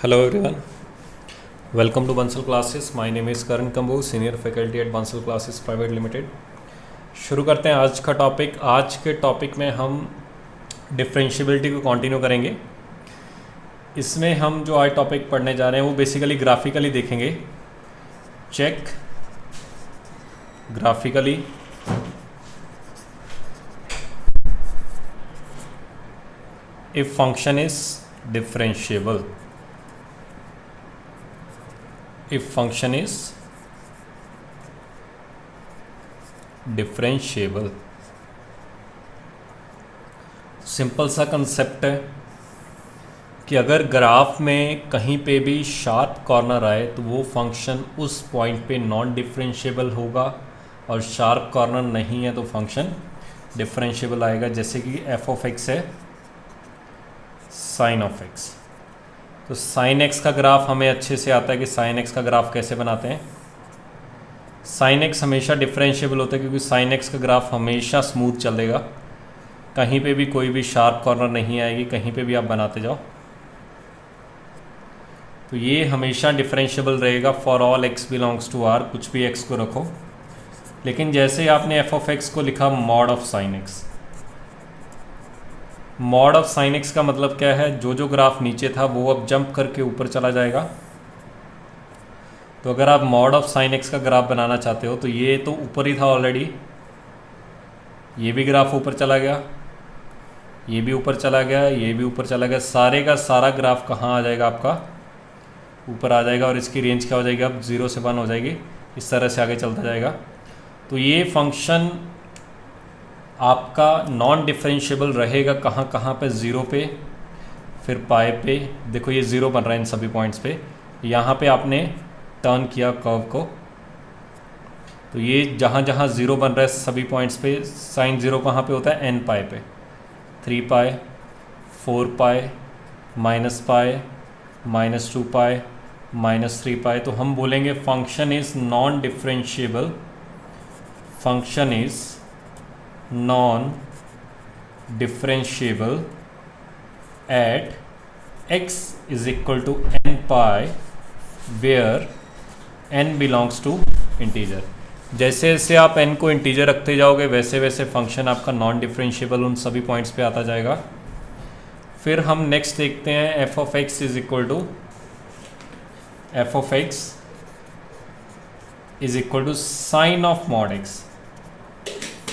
Hello everyone, welcome to Bansal Classes. My name is Karan Kambu, Senior Faculty at Bansal Classes Private Limited. शुरू करते हैं आज का topic. आज के टॉपिक में हम डिफरेंशियबिलिटी को कंटिन्यू करेंगे। इसमें हम जो आज टॉपिक पढ़ने जा रहे हैं वो बेसिकली ग्राफिकली देखेंगे। Check graphically if function is differentiable, if function is differentiable। Simple सा कंसेप्ट है कि अगर ग्राफ में कहीं पे भी शार्प कॉर्नर आए तो वो फंक्शन उस पॉइंट पे नॉन डिफरेंशिएबल होगा, और शार्प कॉर्नर नहीं है तो फंक्शन डिफरेंशिएबल आएगा। जैसे कि एफ ऑफ एक्स है साइन ऑफ एक्स, तो साइन एक्स का ग्राफ हमें अच्छे से आता है कि साइन एक्स का ग्राफ कैसे बनाते हैं। साइन एक्स हमेशा डिफरेंशिएबल होता है क्योंकि साइन एक्स का ग्राफ हमेशा स्मूथ चलेगा, कहीं पे भी कोई भी शार्प कॉर्नर नहीं आएगी, कहीं पे भी आप बनाते जाओ तो ये हमेशा डिफरेंशिएबल रहेगा for all x belongs to R. कुछ भी एक्स को रखो, लेकिन जैसे आपने एफ ऑफ एक्स को लिखा mod of sine x, mod of sine x का मतलब क्या है, जो ग्राफ नीचे था वो अब जंप करके ऊपर चला जाएगा। तो अगर आप मॉड ऑफ साइन एक्स का ग्राफ बनाना चाहते हो तो ये तो ऊपर ही था ऑलरेडी, ये भी ग्राफ ऊपर चला गया, ये भी ऊपर चला गया, ये भी ऊपर चला गया, सारे का सारा ग्राफ कहाँ आ जाएगा, आपका ऊपर आ जाएगा। और इसकी रेंज क्या हो जाएगी, अब 0 से 1 हो जाएगी, इस तरह से आगे चलता जाएगा। तो ये फंक्शन आपका नॉन डिफरेंशिएबल रहेगा कहाँ कहाँ पे, 0 पे, फिर पाई पे। देखो ये 0 बन रहा है इन सभी पॉइंट्स पे। यहाँ पे आपने टर्न किया कर्व को, तो ये जहाँ जहाँ 0 बन रहा है सभी पॉइंट्स पे, साइन 0 कहाँ पे होता है, एन पाई पे, 3 पाई, 4 पाई, -पाई, -2 पाई, -3 पाई। तो हम बोलेंगे function is non differentiable, function is non differentiable at x is equal to n pi where n belongs to integer। जैसे जैसे आप n को इंटीजर रखते जाओगे वैसे वैसे फंक्शन आपका नॉन डिफरेंशिएबल उन सभी पॉइंट्स पे आता जाएगा। फिर हम नेक्स्ट देखते हैं f of x is equal to sine of mod x,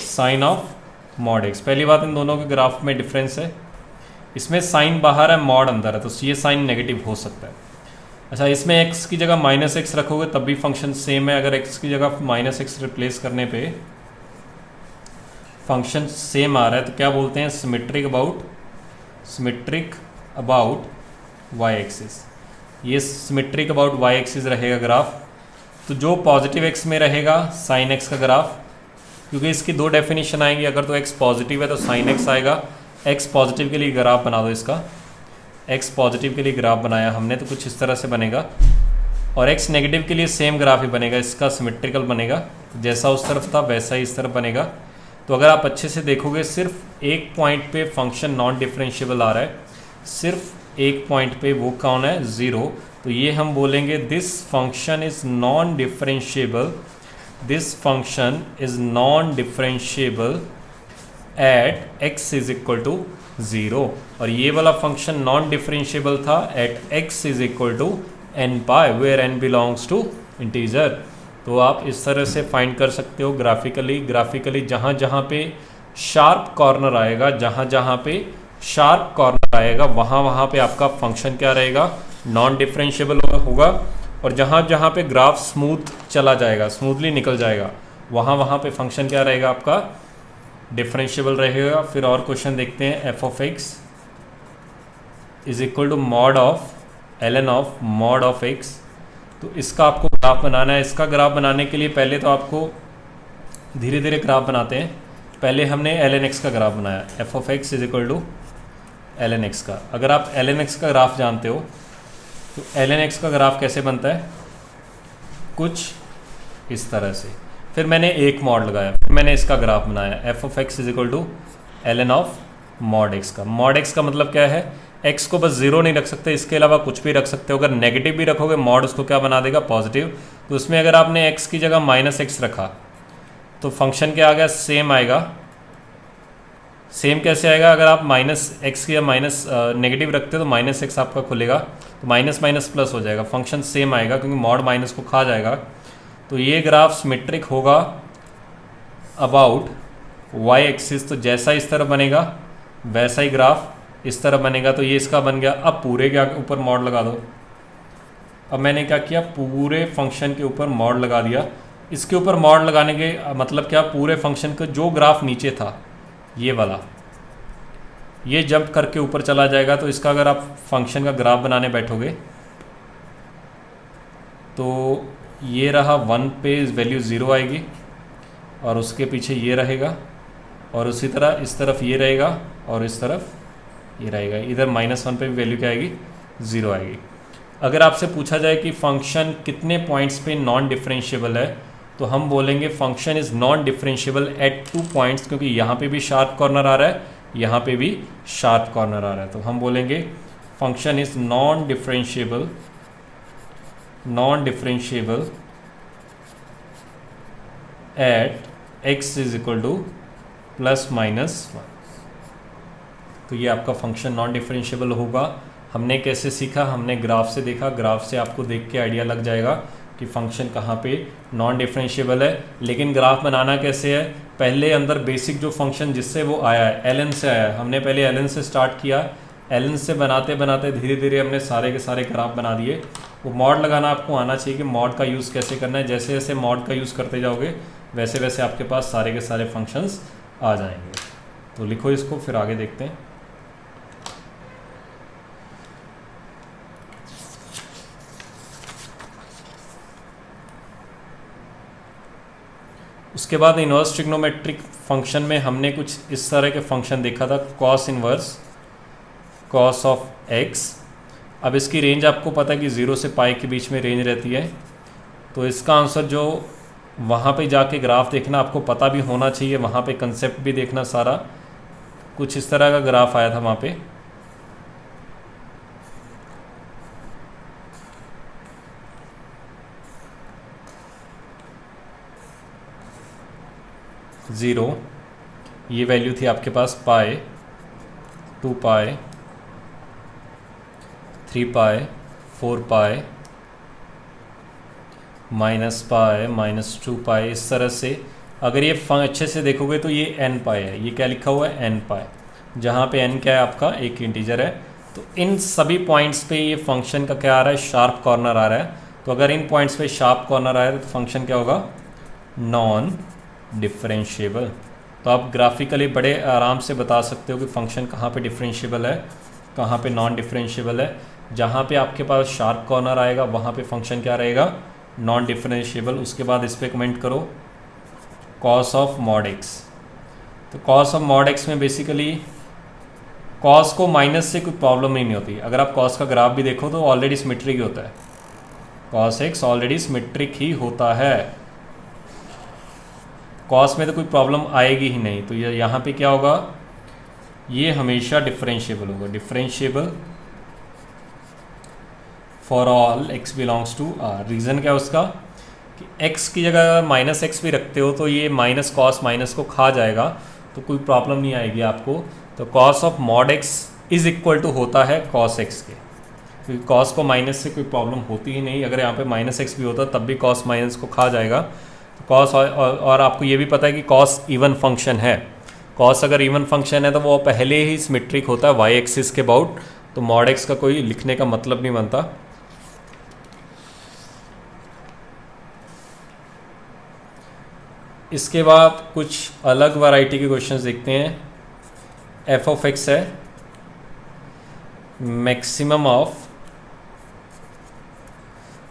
sine of mod x. पहली बात, इन दोनों के ग्राफ में डिफरेंस है, इसमें साइन बाहर है, मॉड अंदर है, तो ये साइन नेगेटिव हो सकता है। अच्छा, इसमें x की जगह -x रखोगे तब भी फंक्शन सेम है। अगर x की जगह -x रिप्लेस करने पे फंक्शन सेम आ रहा है तो क्या बोलते हैं, सिमेट्रिक अबाउट y एक्सिस। ये सिमेट्रिक अबाउट y एक्सिस रहेगा ग्राफ। तो जो पॉजिटिव x में रहेगा साइन x का ग्राफ, क्योंकि इसकी दो डेफिनेशन आएंगी। अगर तो x पॉजिटिव है तो साइन x आएगा। x पॉजिटिव के लिए ग्राफ बना दो, इसका x पॉजिटिव के लिए ग्राफ बनाया हमने तो कुछ इस तरह से बनेगा, और x नेगेटिव के लिए सेम ग्राफ ही बनेगा, इसका सिमेट्रिकल बनेगा, जैसा उस तरफ था वैसा ही इस तरफ बनेगा। तो अगर आप अच्छे से देखोगे सिर्फ एक पॉइंट पे फंक्शन नॉन डिफरेंशिएबल आ रहा है, सिर्फ एक पॉइंट पे, वो कौन है, 0। तो ये हम बोलेंगे this function is non differentiable, this function is non-differentiable at x is equal to 0। और ये वाला फंक्शन नॉन डिफरेंशिएबल था at x is equal to n pi where n belongs to integer। तो आप इस तरह से फाइंड कर सकते हो ग्राफिकली जहाँ जहाँ पे शार्प कॉर्नर आएगा, जहाँ जहाँ पे शार्प कॉर्नर आएगा वहाँ वहाँ पे आपका फंक्शन क्या रहेगा, नॉन डिफरेंशिएबल होगा। और जहाँ जहाँ पे ग्राफ स्मूथ चला जाएगा, स्मूथली निकल जाएगा, वहाँ वहाँ पे फंक्शन क्या रहेगा, आपका डिफरेंशिएबल रहेगा। फिर और क्वेश्चन देखते हैं। F of x is equal to mod of ln of mod of x. तो इसका आपको ग्राफ बनाना है। इसका ग्राफ बनाने के लिए पहले तो आपको धीरे धीरे ग्राफ बनाते हैं। पहले हमने ln x का ग्राफ बनाया, f of x is equal to ln x का। अगर आप ln x का ग्राफ जानते हो तो ln x का ग्राफ कैसे बनता है, कुछ इस तरह से। फिर मैंने एक मॉड लगाया, फिर मैंने इसका ग्राफ बनाया, f of x is equal to ln of mod x का। मॉड एक्स का मतलब क्या है, एक्स को बस ज़ीरो नहीं रख सकते, इसके अलावा कुछ भी रख सकते हो। अगर नेगेटिव भी रखोगे मॉड उसको क्या बना देगा, पॉजिटिव। तो उसमें अगर आपने एक्स की जगह माइनस एक्स रखा तो फंक्शन क्या आ गया, सेम आएगा। सेम कैसे आएगा, अगर आप माइनस एक्स या माइनस नेगेटिव रखते हो तो माइनस एक्स आपका खुलेगा, तो माइनस माइनस प्लस हो जाएगा, फंक्शन सेम आएगा क्योंकि मॉड माइनस को खा जाएगा। तो ये ग्राफ सिमेट्रिक होगा अबाउट वाई एक्सिस। तो जैसा इस तरह बनेगा वैसा ही ग्राफ इस तरह बनेगा। तो ये इसका बन गया। अब पूरे के ऊपर मॉड लगा दो। अब मैंने क्या किया, पूरे फंक्शन के ऊपर मॉड लगा दिया। इसके ऊपर मॉड लगाने के मतलब क्या, पूरे फंक्शन का जो ग्राफ नीचे था ये वाला, ये जंप करके ऊपर चला जाएगा। तो इसका अगर आप फंक्शन का ग्राफ बनाने बैठोगे तो ये रहा 1 पे वैल्यू 0 आएगी और उसके पीछे ये रहेगा, और उसी तरह इस तरफ ये रहेगा और इस तरफ ये रहेगा। इधर -1 पे भी वैल्यू क्या आएगी, 0 आएगी। अगर आपसे पूछा जाए कि फंक्शन कितने पॉइंट्स पे नॉन डिफरेंशिएबल है, तो हम बोलेंगे function is non differentiable eight 2 points, क्योंकि यहाँ पे भी शार्प कॉर्नर आ रहा है, यहाँ पे भी शार्प कॉर्नर आ रहा है। तो हम बोलेंगे function is non differentiable at x is equal to ±1। तो ये आपका फंक्शन नॉन डिफरेंशिएबल होगा। हमने कैसे सीखा, हमने ग्राफ से देखा। ग्राफ से आपको देख के आइडिया लग जाएगा कि फंक्शन कहाँ पे नॉन डिफरेंशिएबल है। लेकिन ग्राफ बनाना कैसे है, पहले अंदर बेसिक जो फंक्शन जिससे वो आया है, ln से आया है, हमने पहले ln से स्टार्ट किया। ln से बनाते बनाते धीरे धीरे हमने सारे के सारे ग्राफ बना दिए। वो मॉड लगाना आपको आना चाहिए कि मॉड का यूज़ कैसे करना है। जैसे जैसे मॉड का यूज़ करते जाओगे वैसे वैसे आपके पास सारे के सारे फंक्शंस आ जाएंगे। तो लिखो इसको, फिर आगे देखते हैं। उसके बाद इनवर्स ट्रिग्नोमेट्रिक फंक्शन में हमने कुछ इस तरह के फंक्शन देखा था, cos inverse cos of x. अब इसकी रेंज आपको पता है कि 0 से पाई के बीच में रेंज रहती है। तो इसका आंसर जो वहाँ पे जाके ग्राफ देखना आपको पता भी होना चाहिए, वहाँ पे कंसेप्ट भी देखना सारा। कुछ इस तरह का ग्राफ आया था वहाँ पे। ज़ीरो, ये वैल्यू थी आपके पास पाई, 2 पाई, 3 पाई, 4 पाई, -पाई, -2 पाई, इस तरह से। अगर ये अच्छे से देखोगे तो ये n पाई है। ये क्या लिखा हुआ है, n पाई, जहाँ पे n क्या है आपका एक इंटीजर है। तो इन सभी पॉइंट्स पे ये फंक्शन का क्या आ रहा है, शार्प कॉर्नर आ रहा है। तो अगर इन पॉइंट्स पे शार्प कॉर्नर आया तो फंक्शन क्या होगा, नॉन डिफरेंशिएबल। तो आप ग्राफिकली बड़े आराम से बता सकते हो कि फंक्शन कहाँ पे डिफरेंशिएबल है, कहाँ पे नॉन डिफरेंशिएबल है। जहाँ पे आपके पास शार्प कॉर्नर आएगा वहाँ पे फंक्शन क्या रहेगा, नॉन डिफरेंशिएबल। उसके बाद इस पर कमेंट करो कॉस ऑफ मॉड एक्स। तो कॉस ऑफ मॉड एक्स में बेसिकली कॉस को माइनस से कोई प्रॉब्लम नहीं होती। अगर आप कॉस का ग्राफ भी देखो तो ऑलरेडी सिमेट्रिक ही होता है, कॉस एक्स ऑलरेडी सिमेट्रिक ही होता है। कॉस में तो कोई प्रॉब्लम आएगी ही नहीं। तो ये यहाँ पे क्या होगा, ये हमेशा डिफरेंशिएबल होगा, differentiable for all x belongs to r। Reason क्या है उसका कि x की जगह अगर -x भी रखते हो तो ये माइनस कॉस माइनस को खा जाएगा, तो कोई प्रॉब्लम नहीं आएगी आपको। तो cos of mod x is equal to होता है कॉस x के, क्योंकि कॉस को माइनस से कोई प्रॉब्लम होती ही नहीं। अगर यहाँ पे -x भी होता तब भी कॉस माइनस को खा जाएगा। तो कॉस और आपको ये भी पता है कि कॉस इवन फंक्शन है। कॉस अगर इवन फंक्शन है तो वो पहले ही सिमेट्रिक होता है वाई एक्सिस के अबाउट। तो मॉड x का कोई लिखने का मतलब नहीं बनता। इसके बाद कुछ अलग वैरायटी के क्वेश्चंस देखते हैं। एफ ऑफ एक्स है maximum of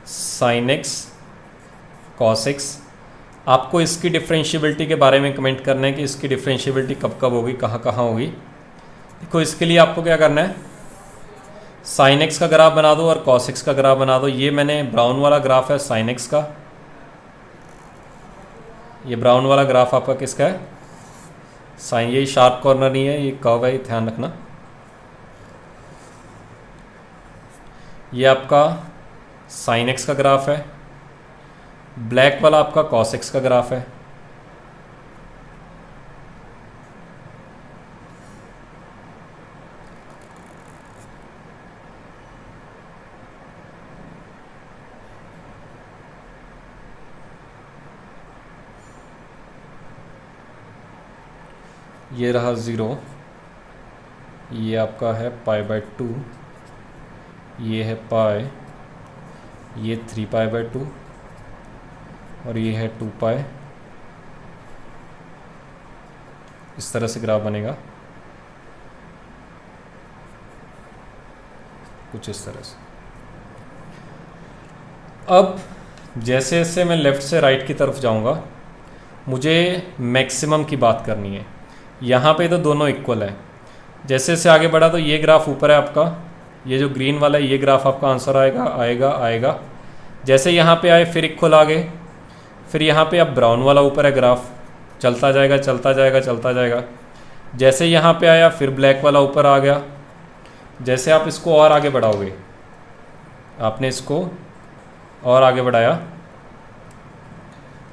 sine x cos x. आपको इसकी डिफरेंशिएबिलिटी के बारे में कमेंट करना है कि इसकी डिफरेंशिएबिलिटी कब कब होगी, कहाँ कहाँ होगी। देखो इसके लिए आपको क्या करना है, साइन एक्स का ग्राफ बना दो और कॉस एक्स का ग्राफ बना दो। ये मैंने ब्राउन वाला ग्राफ है साइन एक्स का, ये ब्राउन वाला ग्राफ आपका किसका है, साइन। ये शार्प कॉर्नर नहीं है, ये कर्व है, ध्यान रखना। ये आपका साइन एक्स का ग्राफ है, ब्लैक वाला आपका कॉस एक्स का ग्राफ है। ये रहा 0, ये आपका है π/2, ये है पाई, ये 3π/2 और ये है 2π। इस तरह से ग्राफ बनेगा, कुछ इस तरह से। अब जैसे जैसे मैं लेफ़्ट से राइट की तरफ जाऊंगा, मुझे मैक्सिमम की बात करनी है। यहाँ पे तो दोनों इक्वल है। जैसे जैसे आगे बढ़ा तो ये ग्राफ ऊपर है आपका, ये जो ग्रीन वाला है ये ग्राफ आपका आंसर आएगा आएगा आएगा। जैसे यहाँ पे आए फिर इक्वल आ गए, फिर यहाँ पे अब ब्राउन वाला ऊपर है ग्राफ, चलता जाएगा चलता जाएगा चलता जाएगा। जैसे यहाँ पे आया फिर ब्लैक वाला ऊपर आ गया। जैसे आप इसको और आगे बढ़ाओगे, आपने इसको और आगे बढ़ाया,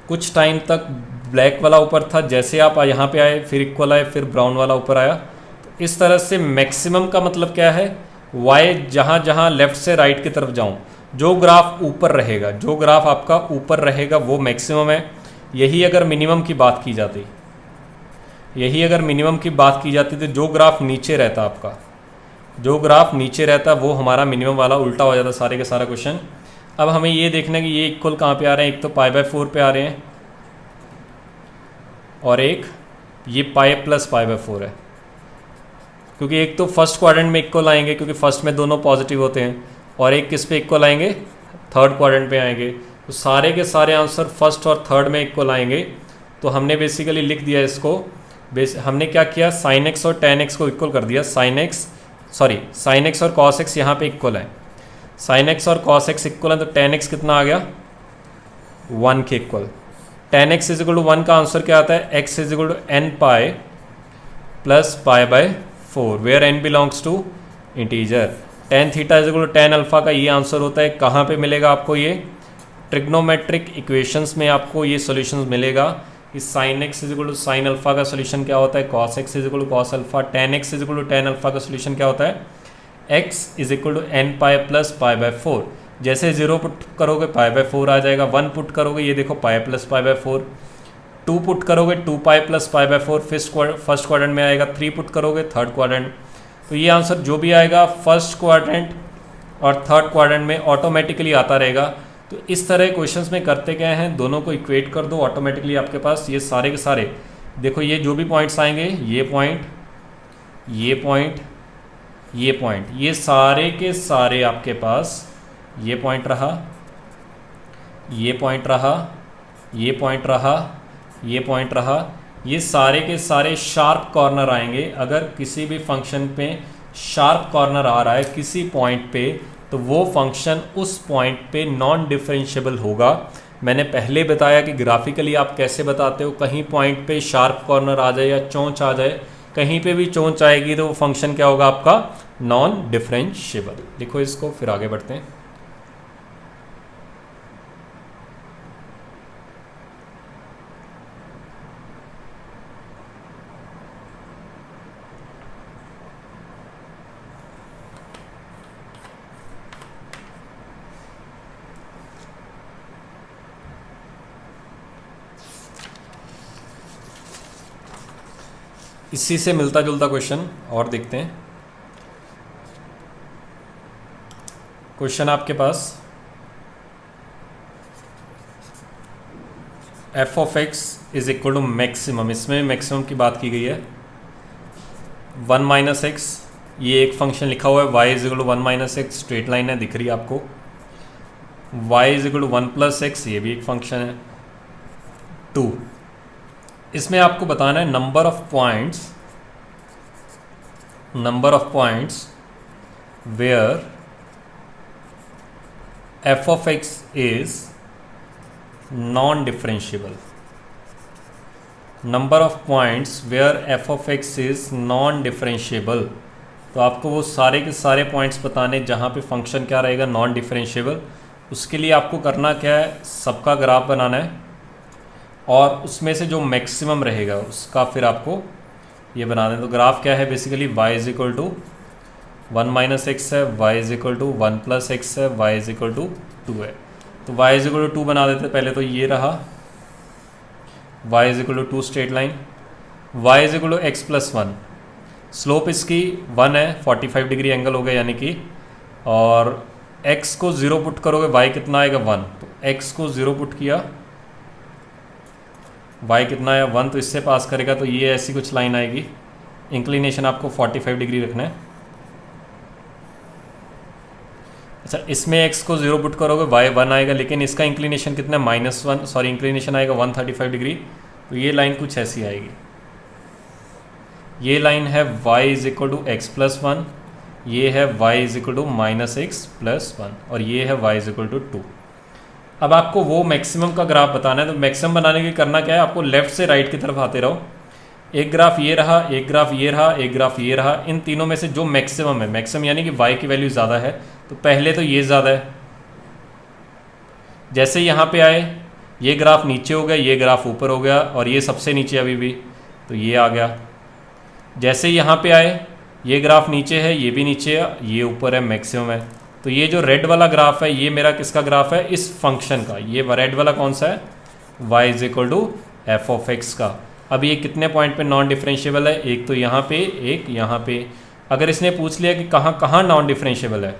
कुछ टाइम तक ब्लैक वाला ऊपर था, जैसे आप यहाँ पे आए फिर इक्वल आए, फिर ब्राउन वाला ऊपर आया। तो इस तरह से मैक्सिमम का मतलब क्या है, वाई जहाँ जहाँ लेफ़्ट से राइट की तरफ जाऊँ, जो ग्राफ ऊपर रहेगा, जो ग्राफ आपका ऊपर रहेगा वो मैक्सिमम है। यही अगर मिनिमम की बात की जाती, यही अगर मिनिमम की बात की जाती तो जो ग्राफ नीचे रहता आपका, जो ग्राफ नीचे रहता वो हमारा मिनिमम वाला उल्टा हो जाता सारे का सारा क्वेश्चन। अब हमें ये देखना है कि ये इक्वल कहाँ पे आ रहे हैं। एक तो π/4 पे आ रहे हैं और एक ये π+π/4 है, क्योंकि एक तो फर्स्ट क्वाड्रेंट में इक्वल आएंगे क्योंकि फर्स्ट में दोनों पॉजिटिव होते हैं, और एक किस पे इक्वल आएंगे, थर्ड क्वाड्रेंट पे आएंगे। तो सारे के सारे आंसर फर्स्ट और थर्ड में इक्वल आएंगे। तो हमने बेसिकली लिख दिया इसको, हमने क्या किया, sin x और tan x को इक्वल कर दिया। sin x और cos x यहाँ पे इक्वल है, sin x और cos x इक्वल है, तो tan x कितना आ गया, 1 के equal. tan x is equal to 1 का आंसर क्या आता है, x is equal to n π + π/4 where n belongs to integer. tan theta is equal to tan alpha का ये आंसर होता है। कहाँ पे मिलेगा आपको, ये ट्रिग्नोमेट्रिक इक्वेशंस में आपको ये सॉल्यूशंस मिलेगा। इस sin x is equal to sin alpha का सोल्यूशन क्या होता है, cos x is equal to cos alpha, tan x is equal to tan alpha का सोल्यूशन क्या होता है, x is equal to n π + π/4। जैसे 0 पुट करोगे π/4 आ जाएगा, 1 पुट करोगे ये देखो π + π/4, 2 पुट करोगे 2π + π/4 फर्स्ट क्वाड्रेंट में आएगा, 3 पुट करोगे थर्ड क्वाड्रेंट। तो ये आंसर जो भी आएगा फर्स्ट क्वाड्रेंट और थर्ड क्वाड्रेंट में ऑटोमेटिकली आता रहेगा। तो इस तरह क्वेश्चंस में करते क्या हैं, दोनों को इक्वेट कर दो, ऑटोमेटिकली आपके पास ये सारे के सारे, देखो ये जो भी पॉइंट्स आएंगे, ये पॉइंट, ये पॉइंट, ये पॉइंट, ये सारे के सारे आपके पास, ये पॉइंट रहा, ये पॉइंट रहा, ये पॉइंट रहा, ये पॉइंट रहा, ये सारे के सारे शार्प कॉर्नर आएंगे। अगर किसी भी फंक्शन पे शार्प कॉर्नर आ रहा है किसी पॉइंट पे, तो वो फंक्शन उस पॉइंट पे नॉन डिफरेंशिएबल होगा। मैंने पहले बताया कि ग्राफिकली आप कैसे बताते हो, कहीं पॉइंट पे शार्प कॉर्नर आ जाए या चोंच आ जाए, कहीं पे भी चोंच आएगी तो वो फंक्शन क्या होगा आपका, नॉन डिफरेंशिएबल। लिखो इसको, फिर आगे बढ़ते हैं। इसी से मिलता जुलता क्वेश्चन और देखते हैं। क्वेश्चन आपके पास f(x) is equal to maximum, इसमें मैक्सिमम की बात की गई है। 1 - x, ये एक फंक्शन लिखा हुआ है, y is equal to 1 - x, straight line है, दिख रही है आपको। y is equal to 1 + x, ये भी एक फंक्शन है। 2, इसमें आपको बताना है number of points where f(x) is non differentiable. Number of points where f(x) is non differentiable. तो आपको वो सारे के सारे पॉइंट्स बताने जहाँ पे फंक्शन क्या रहेगा नॉन डिफरेंशिएबल। उसके लिए आपको करना क्या है, सबका ग्राफ बनाना है और उसमें से जो मैक्सिमम रहेगा उसका फिर आपको ये बना दें। तो ग्राफ क्या है basically, y is equal to 1 minus x है, y is equal to 1 plus x है, y इज इक्वल टू 2 है। तो y इज इक्वल टू 2 बना देते पहले। तो ये रहा y is equal to 2 straight line, y is equal to x plus 1, slope इसकी 1 है, 45 डिग्री एंगल हो गया यानी कि, और x को 0 पुट करोगे y कितना आएगा 1। तो x को 0 पुट किया, y कितना आया 1, तो इससे पास करेगा तो ये ऐसी कुछ लाइन आएगी। इंक्लिनेशन आपको 45 डिग्री रखना है। अच्छा, इसमें x को 0 पुट करोगे y 1 आएगा, लेकिन इसका इंक्लिनेशन कितना है -1, सॉरी इंक्लिनेशन आएगा 135 डिग्री। तो ये लाइन कुछ ऐसी आएगी। ये लाइन है y is equal to x plus 1, ये है y is equal to minus x plus 1, और ये है y इज इक्वल टू 2। अब आपको वो मैक्सिमम का ग्राफ बताना है। तो मैक्सिमम बनाने के लिए करना क्या है, आपको लेफ्ट से राइट की तरफ आते रहो। एक ग्राफ ये रहा, एक ग्राफ ये रहा, एक ग्राफ ये रहा। इन तीनों में से जो मैक्सिमम है, मैक्सिमम यानी कि y की वैल्यू ज़्यादा है, तो पहले तो ये ज़्यादा है। जैसे यहाँ पे आए ये ग्राफ नीचे हो गया, ये ग्राफ ऊपर हो गया, और ये सबसे नीचे अभी भी, तो ये आ गया। जैसे यहाँ पे आए ये ग्राफ नीचे है, ये भी नीचे है, ये ऊपर है, मैक्सिमम है। तो ये जो रेड वाला ग्राफ है ये मेरा किसका ग्राफ है, इस फंक्शन का। ये रेड वाला कौन सा है, y is equal to f of x का। अब ये कितने पॉइंट पे नॉन डिफरेंशिएबल है, एक तो यहाँ पे, एक यहाँ पे। अगर इसने पूछ लिया कि कहाँ कहाँ नॉन डिफरेंशिएबल है,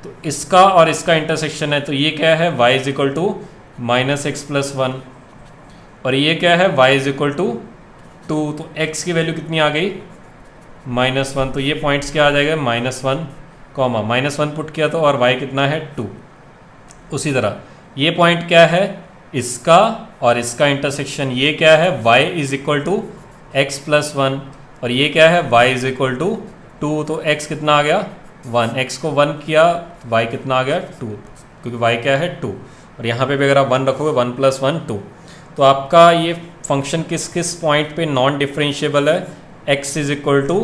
तो इसका और इसका इंटरसेक्शन है। तो ये क्या है, y is equal to minus x plus 1, और ये क्या है, y इज इक्वल टू 2। तो x की वैल्यू कितनी आ गई, -1। तो ये पॉइंट्स क्या आ जाएगा, -1 कॉमा -1 पुट किया तो, और y कितना है 2। उसी तरह ये पॉइंट क्या है, इसका और इसका इंटरसेक्शन, ये क्या है, y is equal to x plus 1, और ये क्या है, y इज इक्वल टू 2। तो x कितना आ गया 1, x को 1 किया, y कितना आ गया 2, क्योंकि y क्या है 2, और यहाँ पे भी अगर आप 1 रखोगे 1 + 1 2। तो आपका ये फंक्शन किस किस पॉइंट पे नॉन डिफरेंशिएबल है, x इज इक्वल टू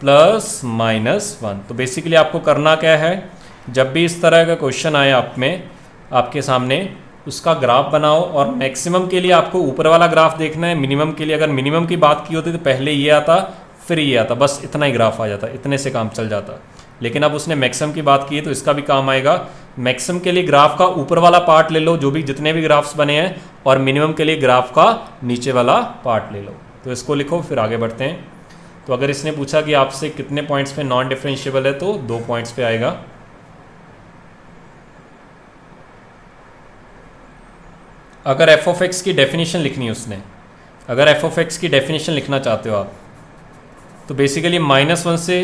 ±1। तो बेसिकली आपको करना क्या है, जब भी इस तरह का क्वेश्चन आए आप में आपके सामने, उसका ग्राफ बनाओ, और मैक्सिमम के लिए आपको ऊपर वाला ग्राफ देखना है। मिनिमम के लिए अगर मिनिमम की बात की होती तो पहले ये आता फिर ये आता, बस इतना ही ग्राफ आ जाता, इतने से काम चल जाता। लेकिन अब उसने मैक्सिमम की बात की है तो इसका भी काम आएगा। मैक्सिमम के लिए ग्राफ का ऊपर वाला पार्ट ले लो, जो भी जितने भी ग्राफ्स बने हैं, और मिनिमम के लिए ग्राफ का नीचे वाला पार्ट ले लो। तो इसको लिखो, फिर आगे बढ़ते हैं। तो अगर इसने पूछा कि आपसे कितने पॉइंट्स पे नॉन डिफरेंशिएबल है, तो 2 पॉइंट्स पे आएगा। अगर एफ ऑफ एक्स की डेफिनेशन लिखनी है उसने, अगर एफ ऑफ एक्स की डेफिनेशन लिखना चाहते हो आप, तो बेसिकली -1 से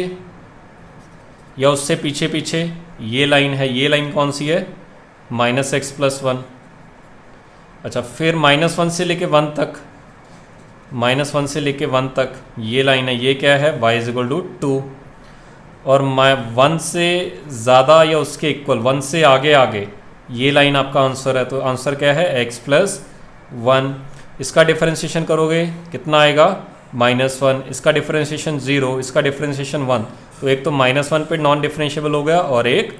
या उससे पीछे पीछे ये लाइन है, ये लाइन कौन सी है, -x + 1। अच्छा, फिर -1 से लेके 1 तक, -1 से लेके 1 तक ये लाइन है, ये क्या है, y इज इक्वल टू 2। और 1 से ज़्यादा या उसके इक्वल, 1 से आगे आगे, ये लाइन आपका आंसर है। तो आंसर क्या है, x + 1। इसका डिफरेंशिएशन करोगे कितना आएगा, -1। इसका डिफरेंशिएशन 0, इसका डिफरेंशिएशन 1। तो एक तो -1 पे नॉन डिफरेंशिएबल हो गया, और एक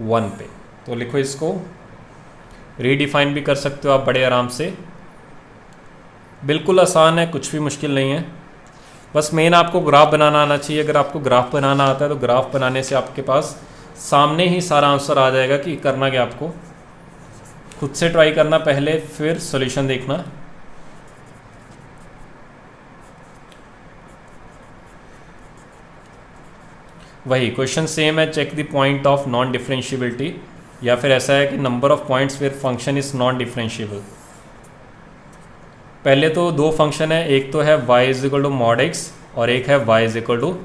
1 पे। तो लिखो, इसको रीडिफाइन भी कर सकते हो आप बड़े आराम से। बिल्कुल आसान है, कुछ भी मुश्किल नहीं है। बस मेन आपको ग्राफ बनाना आना चाहिए। अगर आपको ग्राफ बनाना आता है तो ग्राफ बनाने से आपके पास सामने ही सारा आंसर आ जाएगा कि करना क्या। आपको खुद से ट्राई करना पहले, फिर सॉल्यूशन देखना। वही क्वेश्चन सेम है, check the point of non differentiability, या फिर ऐसा है कि number of points where function is non differentiable. पहले तो 2 फंक्शन है, एक तो है y is equal to mod x, और एक है y is equal to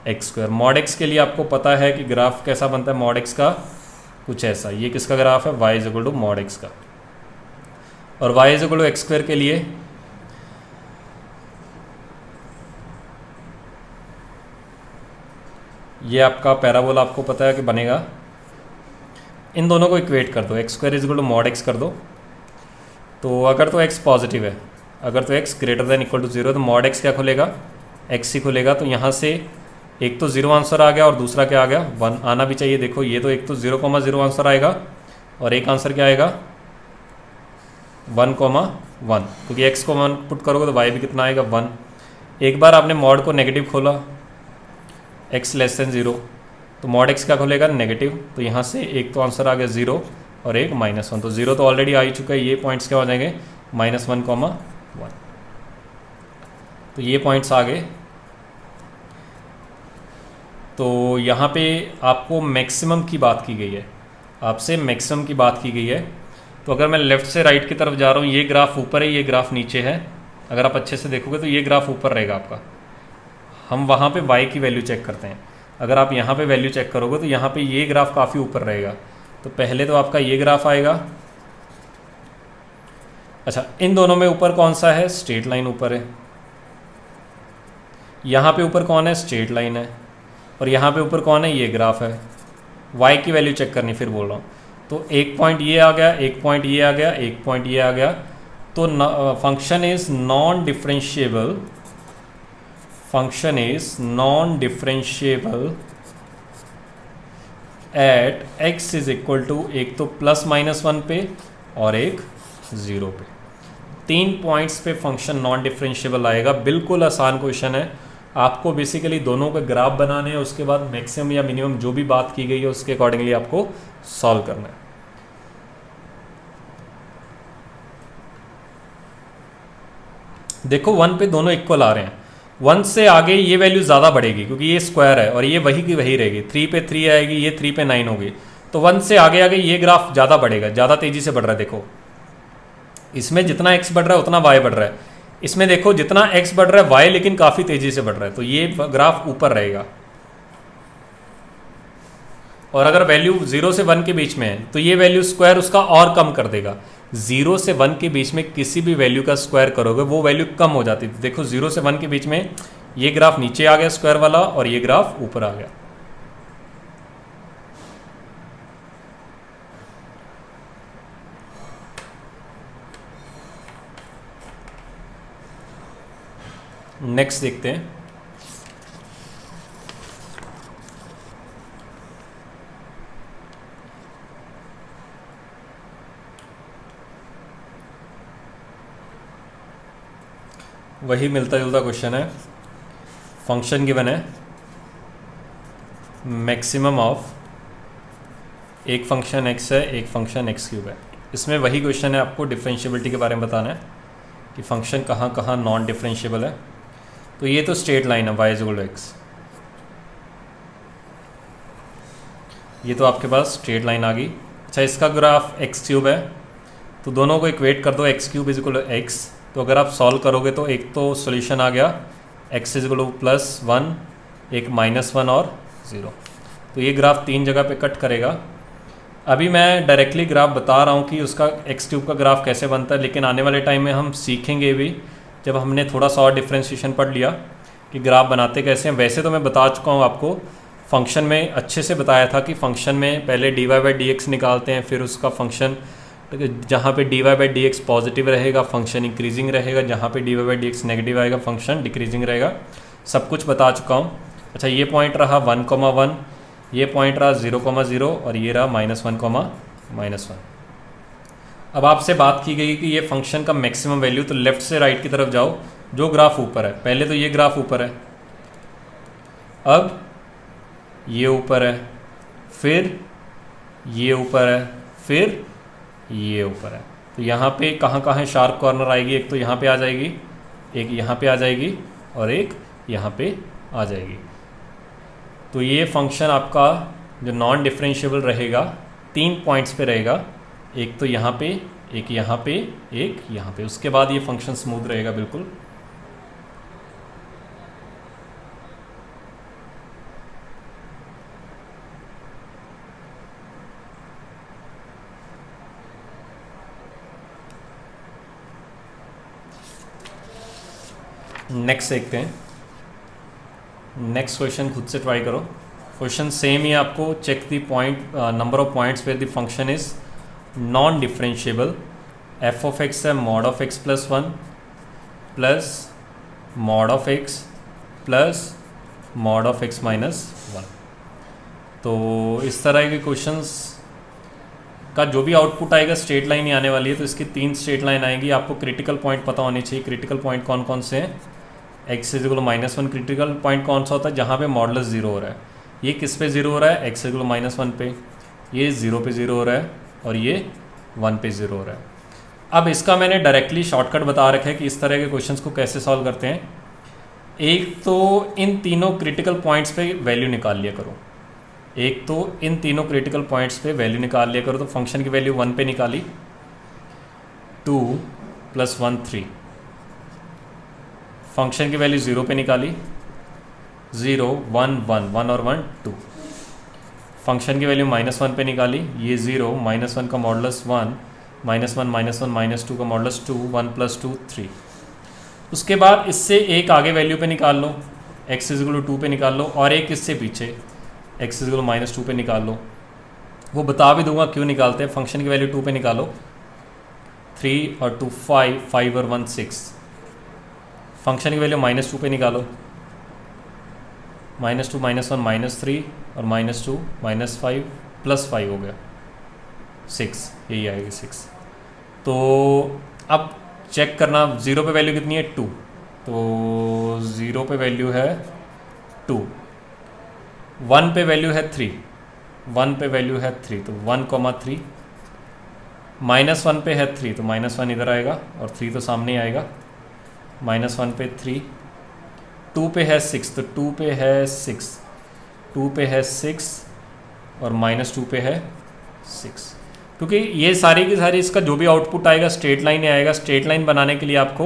x²। mod x के लिए आपको पता है कि ग्राफ कैसा बनता है mod x का, कुछ ऐसा। ये किसका ग्राफ है, y is equal to mod x का। और y is equal to x² के लिए ये आपका पैराबोला आपको पता है कि बनेगा। इन दोनों को इक्वेट कर दो, x² is equal to mod x कर दो। तो अगर तो x पॉजिटिव है, अगर तो x > 0 तो mod x क्या खुलेगा, x ही खुलेगा। तो यहाँ से एक तो 0 आंसर आ गया और दूसरा क्या आ गया 1 आना भी चाहिए। देखो ये तो एक तो 0,0 आंसर आएगा और एक आंसर क्या आएगा 1,1, क्योंकि x को 1 पुट करोगे तो y भी कितना आएगा 1। एक बार आपने मॉड को नेगेटिव खोला x लेस देन 0 तो मॉड x क्या खोलेगा नेगेटिव, तो यहाँ से एक तो आंसर आ गया 0 और एक -1, तो 0 तो ऑलरेडी आ ही चुका है। ये पॉइंट्स क्या हो जाएंगे -1,1, तो ये पॉइंट्स आ गए। तो यहाँ पे आपको मैक्सिमम की बात की गई है, आपसे मैक्सिमम की बात की गई है। तो अगर मैं लेफ़्ट से राइट की तरफ जा रहा हूँ, ये ग्राफ ऊपर है, ये ग्राफ नीचे है। अगर आप अच्छे से देखोगे तो ये ग्राफ ऊपर रहेगा आपका। हम वहाँ पे y की वैल्यू चेक करते हैं। अगर आप यहाँ पे वैल्यू चेक करोगे तो यहाँ पे ये ग्राफ काफ़ी ऊपर रहेगा। तो पहले तो आपका ये ग्राफ आएगा। अच्छा, इन दोनों में ऊपर कौन सा है, स्ट्रेट लाइन ऊपर है। यहाँ पे ऊपर कौन है, स्ट्रेट लाइन है। और यहाँ पे ऊपर कौन है, ये ग्राफ है। y की वैल्यू चेक करनी, फिर बोल रहा हूँ। तो एक पॉइंट ये आ गया, एक पॉइंट ये आ गया, एक पॉइंट ये आ गया। तो function is non differentiable, function is non differentiable at x is equal to, एक तो ±1 पे और एक 0 पे। 3 पॉइंट्स पे फंक्शन नॉन डिफरेंशिएबल आएगा। बिल्कुल आसान क्वेश्चन है। आपको बेसिकली दोनों का ग्राफ बनाने हैं, उसके बाद मैक्सिमम या मिनिमम जो भी बात की गई है उसके अकॉर्डिंगली आपको सॉल्व करना है। देखो 1 पे दोनों इक्वल आ रहे हैं। 1 से आगे ये वैल्यू ज़्यादा बढ़ेगी क्योंकि ये स्क्वायर है और ये वही की वही रहेगी। 3 पे 3 आएगी, ये 3 पे 9 होगी। तो 1 से आगे आगे ये ग्राफ ज़्यादा बढ़ेगा, ज़्यादा तेज़ी से बढ़ रहा है। देखो इसमें जितना x बढ़ रहा है उतना y बढ़ रहा है। इसमें देखो जितना x बढ़ रहा है y लेकिन काफ़ी तेज़ी से बढ़ रहा है, तो ये ग्राफ ऊपर रहेगा। और अगर वैल्यू 0 से 1 के बीच में है तो ये वैल्यू स्क्वायर उसका और कम कर देगा। 0 से 1 के बीच में किसी भी वैल्यू का स्क्वायर करोगे वो वैल्यू कम हो जाती है। देखो 0 से 1 के बीच में ये ग्राफ नीचे आ गया स्क्वायर वाला और ये ग्राफ ऊपर आ गया। नेक्स्ट देखते हैं। वही मिलता जुलता क्वेश्चन है। फंक्शन गिवन है मैक्सिमम ऑफ, एक फंक्शन x है, एक फंक्शन x³ है। इसमें वही क्वेश्चन है, आपको डिफरेंशिएबिलिटी के बारे में बताना है कि फंक्शन कहाँ कहाँ नॉन डिफरेंशिएबल है। तो ये तो स्ट्रेट लाइन है y = x, ये तो आपके पास स्ट्रेट लाइन आ गई। अच्छा, इसका ग्राफ x³ है तो दोनों को इक्वेट कर दो, x³ = x। तो अगर आप सॉल्व करोगे तो एक तो सॉल्यूशन आ गया x = +1, एक -1 और 0। तो ये ग्राफ 3 जगह पे कट करेगा। अभी मैं डायरेक्टली ग्राफ बता रहा हूँ कि उसका x³ का ग्राफ कैसे बनता है, लेकिन आने वाले टाइम में हम सीखेंगे भी जब हमने थोड़ा सा और डिफ्रेंशिएशन पढ़ लिया कि ग्राफ बनाते कैसे हैं। वैसे तो मैं बता चुका हूँ आपको, फंक्शन में अच्छे से बताया था कि फंक्शन में पहले dy/dx निकालते हैं, फिर उसका फंक्शन जहाँ पे dy/dx पॉजिटिव रहेगा फंक्शन इंक्रीजिंग रहेगा, जहाँ पे dy/dx नेगेटिव आएगा फंक्शन डिक्रीजिंग रहेगा। सब कुछ बता चुका हूँ। अच्छा, ये पॉइंट रहा 1,1, ये पॉइंट रहा 0,0 और ये रहा -1,-1। अब आपसे बात की गई कि ये फंक्शन का मैक्सिमम वैल्यू, तो लेफ़्ट से राइट की तरफ जाओ, जो ग्राफ ऊपर है। पहले तो ये ग्राफ ऊपर है, अब ये ऊपर है, फिर ये ऊपर है, फिर ये ऊपर है। तो यहाँ पे कहाँ कहाँ शार्प कॉर्नर आएगी, एक तो यहाँ पे आ जाएगी, एक यहाँ पे आ जाएगी और एक यहाँ पे आ जाएगी। तो ये फंक्शन आपका जो नॉन डिफरेंशिएबल रहेगा 3 पॉइंट्स पे रहेगा, एक तो यहाँ पे, एक यहाँ पे, एक यहाँ पे। उसके बाद ये फंक्शन स्मूथ रहेगा बिल्कुल। नेक्स्ट देखते हैं। नेक्स्ट क्वेश्चन खुद से ट्राई करो। क्वेश्चन सेम ही आपको check the point number of points where the function is non differentiable. f(x) है mod of x + 1 plus mod of x plus mod of x minus 1। तो इस तरह के क्वेश्चंस का जो भी आउटपुट आएगा स्ट्रेट लाइन ही आने वाली है। तो इसकी 3 स्ट्रेट लाइन आएंगी। आपको क्रिटिकल पॉइंट पता होने चाहिए। क्रिटिकल पॉइंट कौन कौन से हैं? x इक्वल -1 क्रिटिकल पॉइंट कौन सा होता है? जहाँ पे मॉडुलस 0 हो रहा है। ये किस पे 0 हो रहा है? x इक्वल -1 पे। ये 0 पे 0 हो रहा है और ये 1 पे 0 हो रहा है। अब इसका मैंने डायरेक्टली शॉर्टकट बता रखा है कि इस तरह के क्वेश्चंस को कैसे सॉल्व करते हैं। एक तो इन तीनों क्रिटिकल पॉइंट्स पे वैल्यू निकाल लिया करो। एक तो इन तीनों क्रिटिकल पॉइंट्स पे वैल्यू निकाल लिया करो। तो फंक्शन की वैल्यू 1 पे निकाली, 2 + 1 3। फंक्शन की वैल्यू 0 पे निकाली, 0 1 1 1 और 1 2। फंक्शन की वैल्यू -1 पे निकाली, ये 0 -1 का मॉडुलस 1 -1 -1 -2 का मॉडुलस 2 1 + 2 3। उसके बाद इससे एक आगे वैल्यू पे निकाल लो, x = 2 पे निकाल लो, और एक इससे पीछे x = -2 पे निकाल लो। वो बता भी दूंगा क्यों निकालते हैं। फंक्शन की वैल्यू 2 पे निकालो, 3 और 2 5, 5 और 1 6। फंक्शन की वैल्यू -2 पे निकालो, -2 -1 -3 और -2 -5 + 5 हो गया 6, यही आएगी 6। तो अब चेक करना 0 पे वैल्यू कितनी है? 2। तो 0 पे वैल्यू है 2, 1 पे वैल्यू है 3, 1 पे वैल्यू है 3, तो 1, 3। -1 पे है 3, तो -1 इधर आएगा और 3 तो सामने ही आएगा। -1 पे 3, 2 पे है 6, तो 2 पे है 6, 2 पे है 6 और -2 पे है 6। क्योंकि ये सारी की सारी इसका जो भी आउटपुट आएगा स्ट्रेट लाइन ही आएगा। स्ट्रेट लाइन बनाने के लिए आपको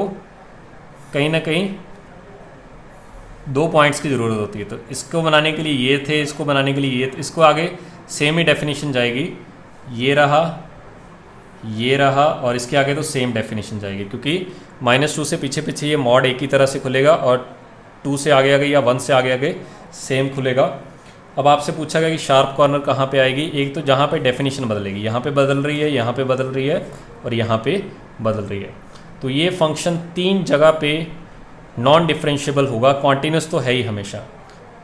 कहीं ना कहीं 2 पॉइंट्स की ज़रूरत होती है। तो इसको बनाने के लिए ये थे, इसको बनाने के लिए ये थे। इसको आगे सेम ही डेफिनेशन जाएगी, ये रहा और इसके आगे तो सेम डेफिनेशन जाएगी। क्योंकि -2 से पीछे पीछे ये मॉड एक ही तरह से खुलेगा और 2 से आगे आगे या 1 से आगे आगे सेम खुलेगा। अब आपसे पूछा गया कि शार्प कॉर्नर कहाँ पे आएगी। एक तो जहाँ पे डेफिनेशन बदलेगी, यहाँ पे बदल रही है, यहाँ पे बदल रही है और यहाँ पे बदल रही है। तो ये फंक्शन 3 जगह पे नॉन डिफरेंशिएबल होगा। कॉन्टीन्यूस तो है ही हमेशा।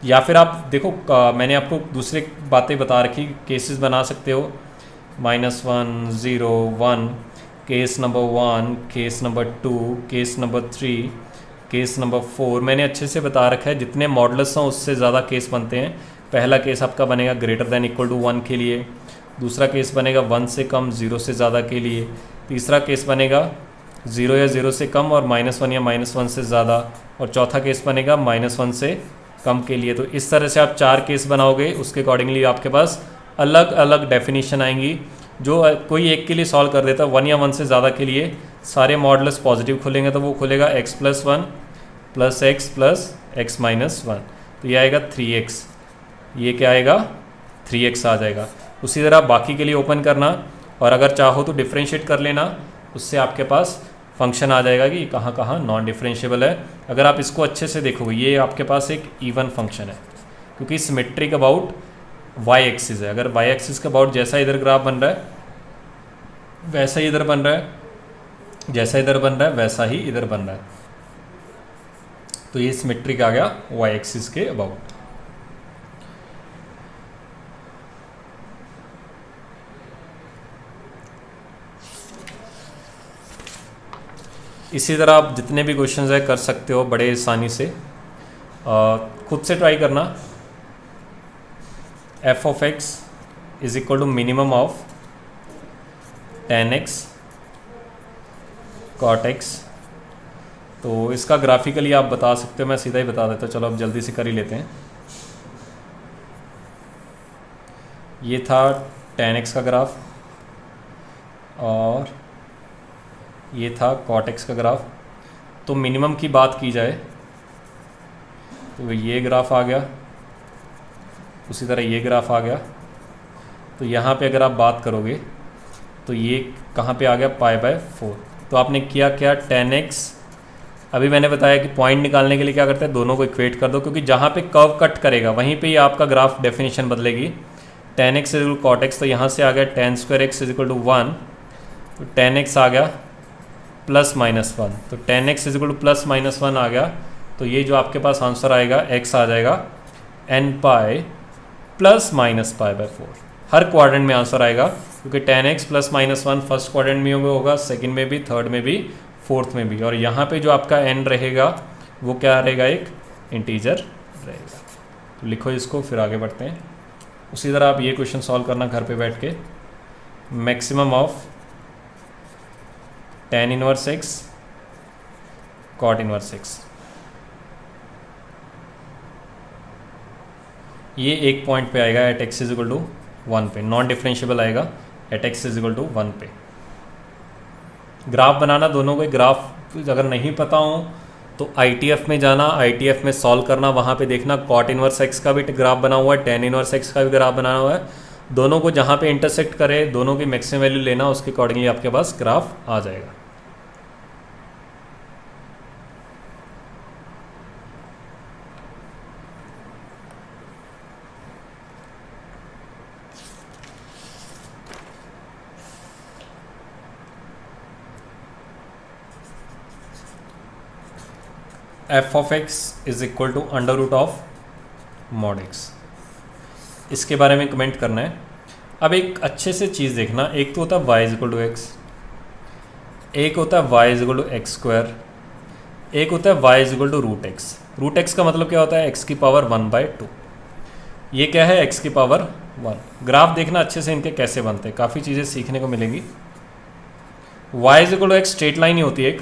या फिर आप देखो मैंने आपको दूसरे बातें बता रखी, केसेस बना सकते हो। -1 0 1, case number 1, case number 2, case number 3, case number 4। मैंने अच्छे से बता रखा है। जितने मॉडुलस हों उससे ज़्यादा केस बनते हैं। पहला केस आपका बनेगा >= 1 के लिए, दूसरा केस बनेगा 1 से कम 0 से ज़्यादा के लिए, तीसरा केस बनेगा 0 या 0 से कम और -1 या -1 से ज़्यादा, और चौथा केस बनेगा -1 से कम के लिए। तो इस तरह से आप 4 केस बनाओगे। उसके अकॉर्डिंगली आपके पास अलग अलग डेफिनेशन आएंगी। जो कोई एक के लिए सॉल्व कर देता है 1 या 1 से ज़्यादा के लिए, सारे मॉडुलस पॉजिटिव खुलेंगे, तो वो खुलेगा x + 1 + x + x - 1। तो ये आएगा 3x। ये क्या आएगा? 3x आ जाएगा। उसी तरह बाकी के लिए ओपन करना, और अगर चाहो तो डिफ्रेंशिएट कर लेना। उससे आपके पास फंक्शन आ जाएगा कि कहाँ कहाँ नॉन डिफरेंशिएबल है। अगर आप इसको अच्छे से देखोगे, ये आपके पास एक इवन फंक्शन है क्योंकि सिमेट्रिक अबाउट वाई एक्सिस है। अगर वाई एक्सिस के अबाउट जैसा इधर ग्राफ बन रहा है वैसा ही इधर बन रहा है, जैसा इधर बन रहा है वैसा ही इधर बन रहा है, तो ये सिमेट्रिक आ गया वाई एक्सिस के अबाउट। इसी तरह आप जितने भी क्वेश्चंस है कर सकते हो बड़े आसानी से। खुद से ट्राई करना। f(x) = minimum of tan x cot x। तो इसका ग्राफिकली आप बता सकते हो, मैं सीधा ही बता देता हूँ। चलो अब जल्दी से कर ही लेते हैं। ये था tan x का ग्राफ और ये था cot x का ग्राफ। तो मिनिमम की बात की जाए तो ये ग्राफ आ गया, उसी तरह ये ग्राफ आ गया। तो यहाँ पे अगर आप बात करोगे तो ये कहाँ पे आ गया? π/4। तो आपने किया क्या? tan x, अभी मैंने बताया कि पॉइंट निकालने के लिए क्या करते हैं, दोनों को इक्वेट कर दो, क्योंकि जहाँ पे कर्व कट करेगा वहीं पे ही आपका ग्राफ डेफिनेशन बदलेगी। tan x = cot x, तो यहाँ से आ गया tan² x = 1, तो tan x आ गया +-1। तो tan x = +-1 आ गया, तो ये जो आपके पास आंसर आएगा x आ जाएगा n pi plus minus pi by 4। Her quadrant में आंसर आएगा क्योंकि 10x plus minus 1 first quadrant में होगा, सेकंड में भी, थर्ड में भी, फोर्थ में भी। और यहाँ पे जो आपका n रहेगा वो क्या रहेगा, एक इंटीजर रहेगा। तो लिखो इसको, फिर आगे बढ़ते हैं। उसी तरह आप ये क्वेश्चन सॉल्व करना घर पे बैठ के। Maximum of tan inverse x cot inverse x, ये एक पॉइंट पे आएगा at x is equal to 1 पे, नॉन डिफरेंशियबल आएगा at x is equal to 1 पे। ग्राफ बनाना दोनों को, ग्राफ अगर नहीं पता हो तो ITF में जाना, ITF में सॉल्व करना, वहाँ पे देखना cot इनवर्स x का भी ग्राफ बना हुआ है, tan इनवर्स x का भी ग्राफ बना हुआ है। दोनों को जहाँ पे इंटरसेक्ट करे दोनों की मैक्सिमम वैल्यू लेना, उसके अकॉर्डिंगली आपके पास ग्राफ आ जाएगा। f of x is equal to under root of mod x, इसके बारे में कमेंट करना है। अब एक अच्छे से चीज़ देखना, एक तो होता है y is equal to x, एक होता है y is equal to x square, एक होता है y is equal to root x. Root x का मतलब क्या होता है, x की पावर 1/2। ये क्या है, x की पावर 1। ग्राफ देखना अच्छे से इनके कैसे बनते हैं, काफ़ी चीज़ें सीखने को मिलेंगी। y is equal to x straight line ही होती है एक,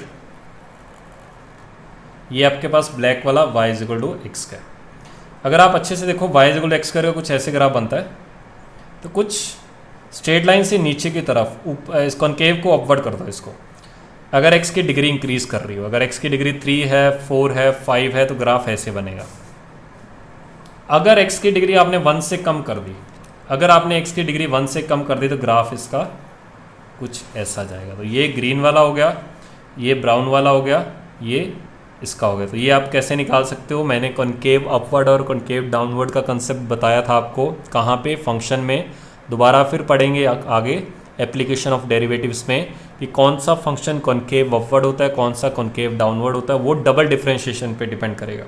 ये आपके पास ब्लैक वाला y is equal to x का है। अगर आप अच्छे से देखो y is equal to x करोगे कुछ ऐसे ग्राफ बनता है। तो कुछ स्ट्रेट लाइन से नीचे की तरफ इस कॉनकेव को अपवर्ड कर दो इसको। अगर x की डिग्री इंक्रीज कर रही हो, अगर x की डिग्री 3 है, 4 है, 5 है, तो ग्राफ ऐसे बनेगा। अगर x की डिग्री आपने 1 से कम कर दी, अगर आपने x की डिग्री 1 से कम कर दी तो ग्राफ इसका कुछ ऐसा जाएगा। तो ये ग्रीन वाला हो गया, ये ब्राउन वाला हो गया, ये इसका हो गया। तो ये आप कैसे निकाल सकते हो, मैंने कॉनकेव अपवर्ड और कॉनकेव डाउनवर्ड का कंसेप्ट बताया था आपको, कहाँ पे, फंक्शन में। दोबारा फिर पढ़ेंगे आगे एप्लीकेशन ऑफ डेरिवेटिव्स में कि कौन सा फंक्शन कॉनकेव अपवर्ड होता है, कौन सा कॉनकेव डाउनवर्ड होता है। वो डबल डिफरेंशिएशन पे डिपेंड करेगा,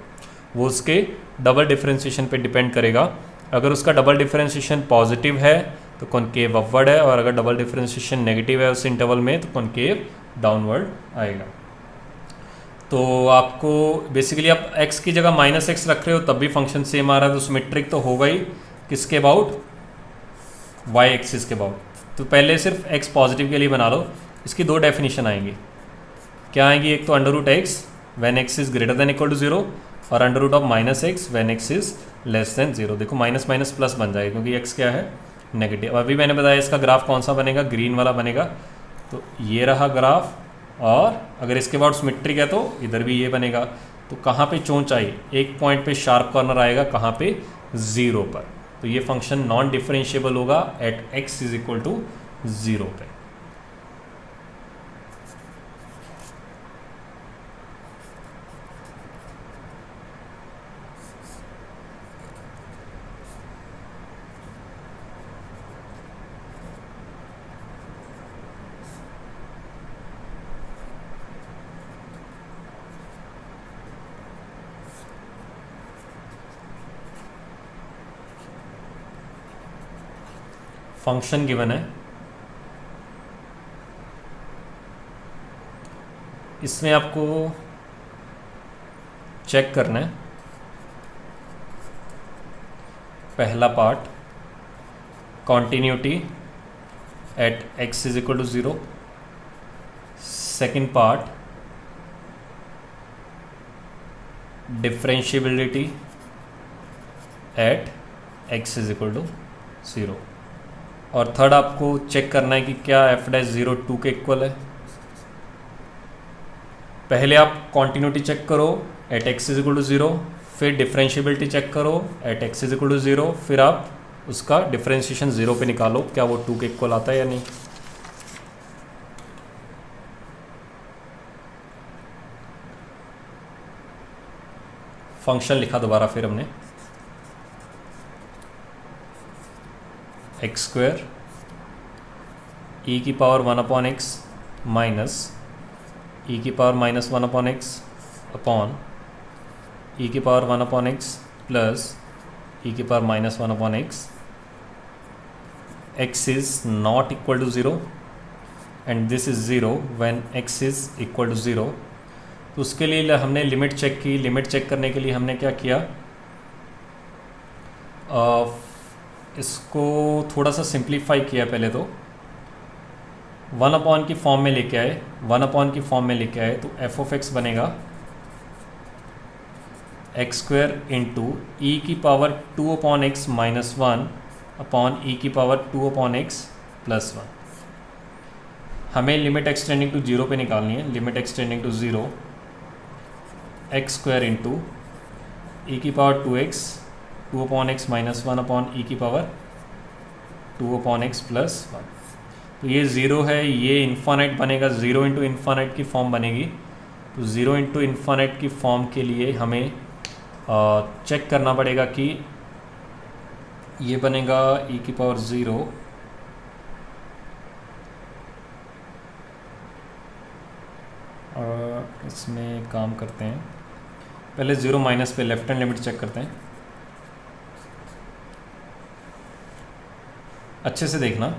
वो उसके डबल डिफरेंशिएशन पे डिपेंड करेगा। अगर उसका डबल डिफरेंशिएशन पॉजिटिव है तो कॉनकेव अपवर्ड है, और अगर डबल डिफरेंशिएशन नेगेटिव है उस इंटरवल में तो कॉनकेव डाउनवर्ड आएगा। तो आपको बेसिकली आप x की जगह -x रख रहे हो तब भी फंक्शन सेम आ रहा है, तो सिमेट्रिक तो होगा ही। किसके अबाउट, y एक्सिस के अबाउट। तो पहले सिर्फ x पॉजिटिव के लिए बना लो। इसकी दो डेफिनेशन आएंगी, क्या आएंगी, एक तो under root x when x is greater than equal to 0, और under root of -x when x is less than 0। देखो माइनस माइनस प्लस बन जाएगा क्योंकि x क्या है, नेगेटिव। अभी मैंने बताया इसका ग्राफ कौन सा बनेगा, ग्रीन वाला बनेगा। तो ये रहा ग्राफ, और अगर इसके बाद सिमेट्रिक है तो इधर भी ये बनेगा। तो कहाँ पे चोंच आई, एक पॉइंट पे शार्प कॉर्नर आएगा, कहाँ पे, 0 पर। तो ये फंक्शन नॉन डिफरेंशिएबल होगा at x is equal to 0 पे। फंक्शन गिवन है, इसमें आपको चेक करना है। पहला part continuity at x is equal to 0, second part differentiability at x is equal to 0, और थर्ड आपको चेक करना है कि क्या f'(0) 2 के इक्वल है। पहले आप कॉन्टिन्यूटी चेक करो at x is equal to 0, फिर डिफरेंशिएबिलिटी चेक करो at x is equal to 0, फिर आप उसका डिफरेंशिएशन 0 पे निकालो क्या वो 2 के इक्वल आता है या नहीं। फंक्शन लिखा दोबारा फिर हमने, एक्स स्क्वायर ई की पावर 1/x माइनस ई की पावर -1/x अपॉन ई की पावर 1 अपॉन एक्स प्लस ई की power minus 1 upon x, x is not equal to 0 and this is 0 when x is equal to 0। तो उसके लिए हमने limit check की। Limit check करने के लिए हमने क्या किया, इसको थोड़ा सा सिंप्लीफाई किया। पहले तो 1 अपॉन की फॉर्म में लेके आए, 1 अपॉन की फॉर्म में लेके आए, तो एफ ऑफ एक्स बनेगा एक्स स्क्वायर इंटू ई की power 2 upon x minus 1 upon e की पावर 2 अपॉन एक्स प्लस 1। हमें लिमिट एक्सटेंडिंग टू 0 पे निकालनी है। Limit extending to 0 x square into e की power 2x 2 upon x minus 1 upon e की power 2 upon x plus 1। तो ये 0 है, ये इन्फानाइट बनेगा, 0 इंटू इन्फानाइट की फॉर्म बनेगी। तो 0 इंटू इन्फानाइट की फॉर्म के लिए हमें चेक करना पड़ेगा कि ये बनेगा ई की पावर 0 और इसमें काम करते हैं। पहले 0 माइनस पे लेफ्ट हैंड लिमिट चेक करते हैं। अच्छे से देखना,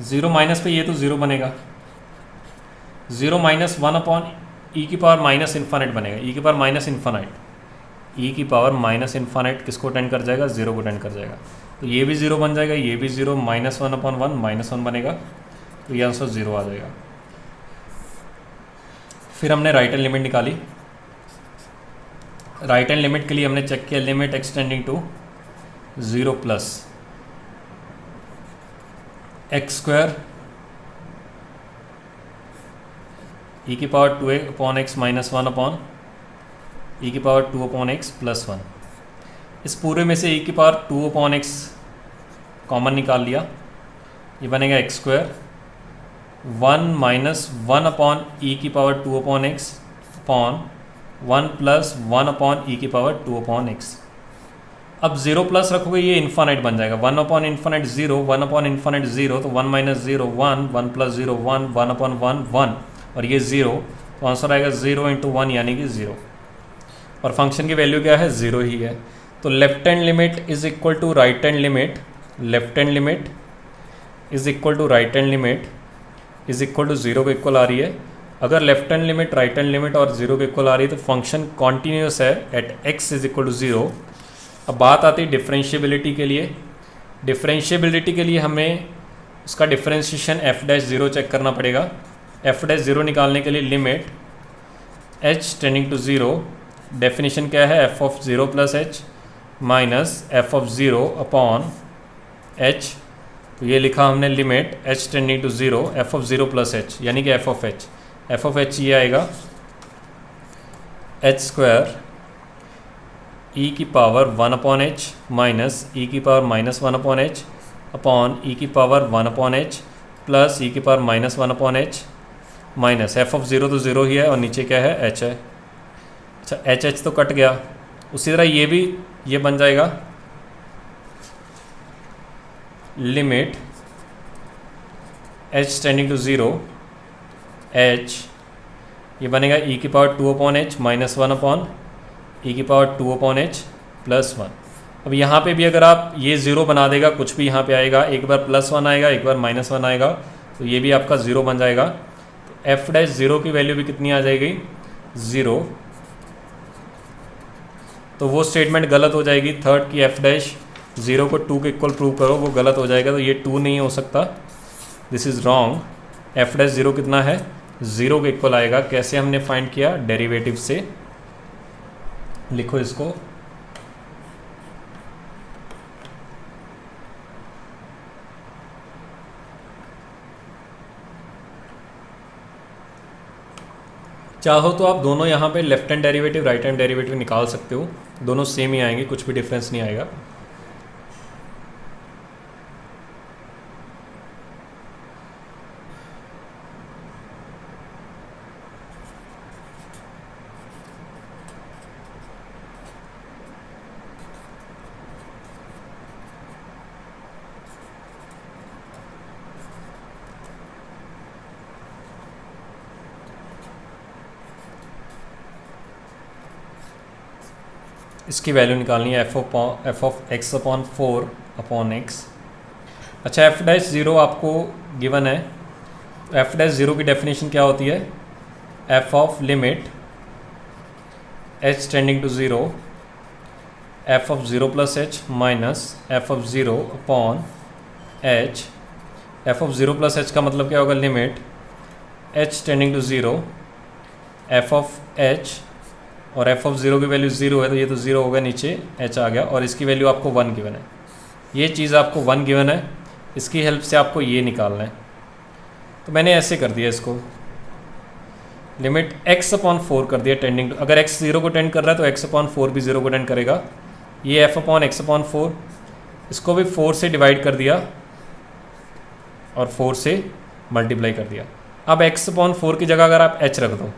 0 माइनस पे ये तो 0 बनेगा, 0 माइनस 1 अपॉन ई की पावर माइनस इन्फानाइट बनेगा। ई की पावर माइनस इन्फानाइट, ई की पावर माइनस इन्फानाइट किसको टेंड कर जाएगा, 0 को टेंड कर जाएगा। तो ये भी 0 बन जाएगा, ये भी 0, माइनस 1 अपॉन 1 माइनस 1 बनेगा, तो ये आंसर 0 आ जाएगा। फिर हमने राइट हैंड लिमिट निकाली। राइट हैंड लिमिट के लिए हमने चेक किया limit extending to 0 plus x square e की power 2 upon x minus 1 upon e की पावर 2 अपॉन एक्स प्लस 1। इस पूरे में से ई की पावर 2 अपॉन एक्स कॉमन निकाल लिया, ये बनेगा x square 1 minus 1 upon e की power 2 upon x upon 1 plus 1 upon e की पावर 2 अपॉन एक्स। अब 0 प्लस रखोगे ये इन्फानाइट बन जाएगा, 1 अपॉन इन्फानाइट 0, 1 अपॉन इन्फानाइट 0, तो 1 माइनस 0 1, 1 प्लस 0 1, 1 अपॉन 1 1 और ये 0, तो आंसर आएगा 0 इंटू 1 यानी कि 0। और फंक्शन की वैल्यू क्या है, 0 ही है। तो left hand limit is equal to right hand limit, left hand limit is equal to right hand limit is equal to 0 के इक्वल आ रही है। अगर left hand limit right hand limit और 0 के इक्वल आ रही है तो फंक्शन कॉन्टीन्यूस है at x is equal to 0। अब बात आती है डिफरेंशिएबिलिटी के लिए। डिफरेंशिएबिलिटी के लिए हमें उसका डिफरेंशिएशन f'0 चेक करना पड़ेगा। f'0 निकालने के लिए limit h tending to 0, definition क्या है, f of 0 plus h minus f of 0 upon h। तो ये लिखा हमने limit h tending to 0 f of 0 plus h यानी कि f of h। f of h ये आएगा h स्क्वायर e की power 1 upon h minus e की power minus 1 upon h upon e की power 1 upon h plus e की power minus 1 upon h minus f of 0 तो 0 ही है और नीचे क्या है, h है। अच्छा h तो कट गया। उसी तरह ये भी ये बन जाएगा limit h tending to 0 h, ये बनेगा e की power 2 upon h minus 1 upon e की पावर 2 अपॉन h प्लस 1। अब यहाँ पे भी अगर आप ये 0 बना देगा, कुछ भी यहाँ पे आएगा, एक बार प्लस 1 आएगा, एक बार माइनस 1 आएगा, तो ये भी आपका 0 बन जाएगा। तो f'0 की वैल्यू भी कितनी आ जाएगी, 0। तो वो स्टेटमेंट गलत हो जाएगी, थर्ड की f'0 को 2 के इक्वल प्रूव करो, वो गलत हो जाएगा। तो ये 2 नहीं हो सकता, दिस इज़ रॉन्ग। f'0 कितना है, 0 के इक्वल आएगा। कैसे हमने फाइंड किया, डेरिवेटिव से। लिखो इसको, चाहो तो आप दोनों यहाँ पे left hand derivative right hand derivative निकाल सकते हो, दोनों सेम ही आएंगे, कुछ भी डिफरेंस नहीं आएगा। इसकी वैल्यू निकालनी है f of x upon 4 upon x. अच्छा, एफ डैश ज़ीरो आपको गिवन है, एफ डैश ज़ीरो की डेफिनेशन क्या होती है? F of limit h tending to zero f of zero plus h minus f of zero upon h. F of zero plus h का मतलब क्या होगा? Limit h tending to zero f of h, और f of zero की value zero है तो ये तो ज़ीरो होगा, नीचे एच आ गया, और इसकी वैल्यू आपको 1 गिवन है। ये चीज़ आपको 1 गिवन है, इसकी हेल्प से आपको ये निकालना है। तो मैंने ऐसे कर दिया इसको, लिमिट x अपॉन 4 कर दिया टेंडिंग टू, अगर x 0 को टेंड कर रहा है तो x अपॉन 4 भी 0 को टेंड करेगा। ये f अपॉन x अपॉन 4, इसको भी 4 से डिवाइड कर दिया और 4 से मल्टीप्लाई कर दिया। अब x अपॉन 4 की जगह अगर आप h रख दो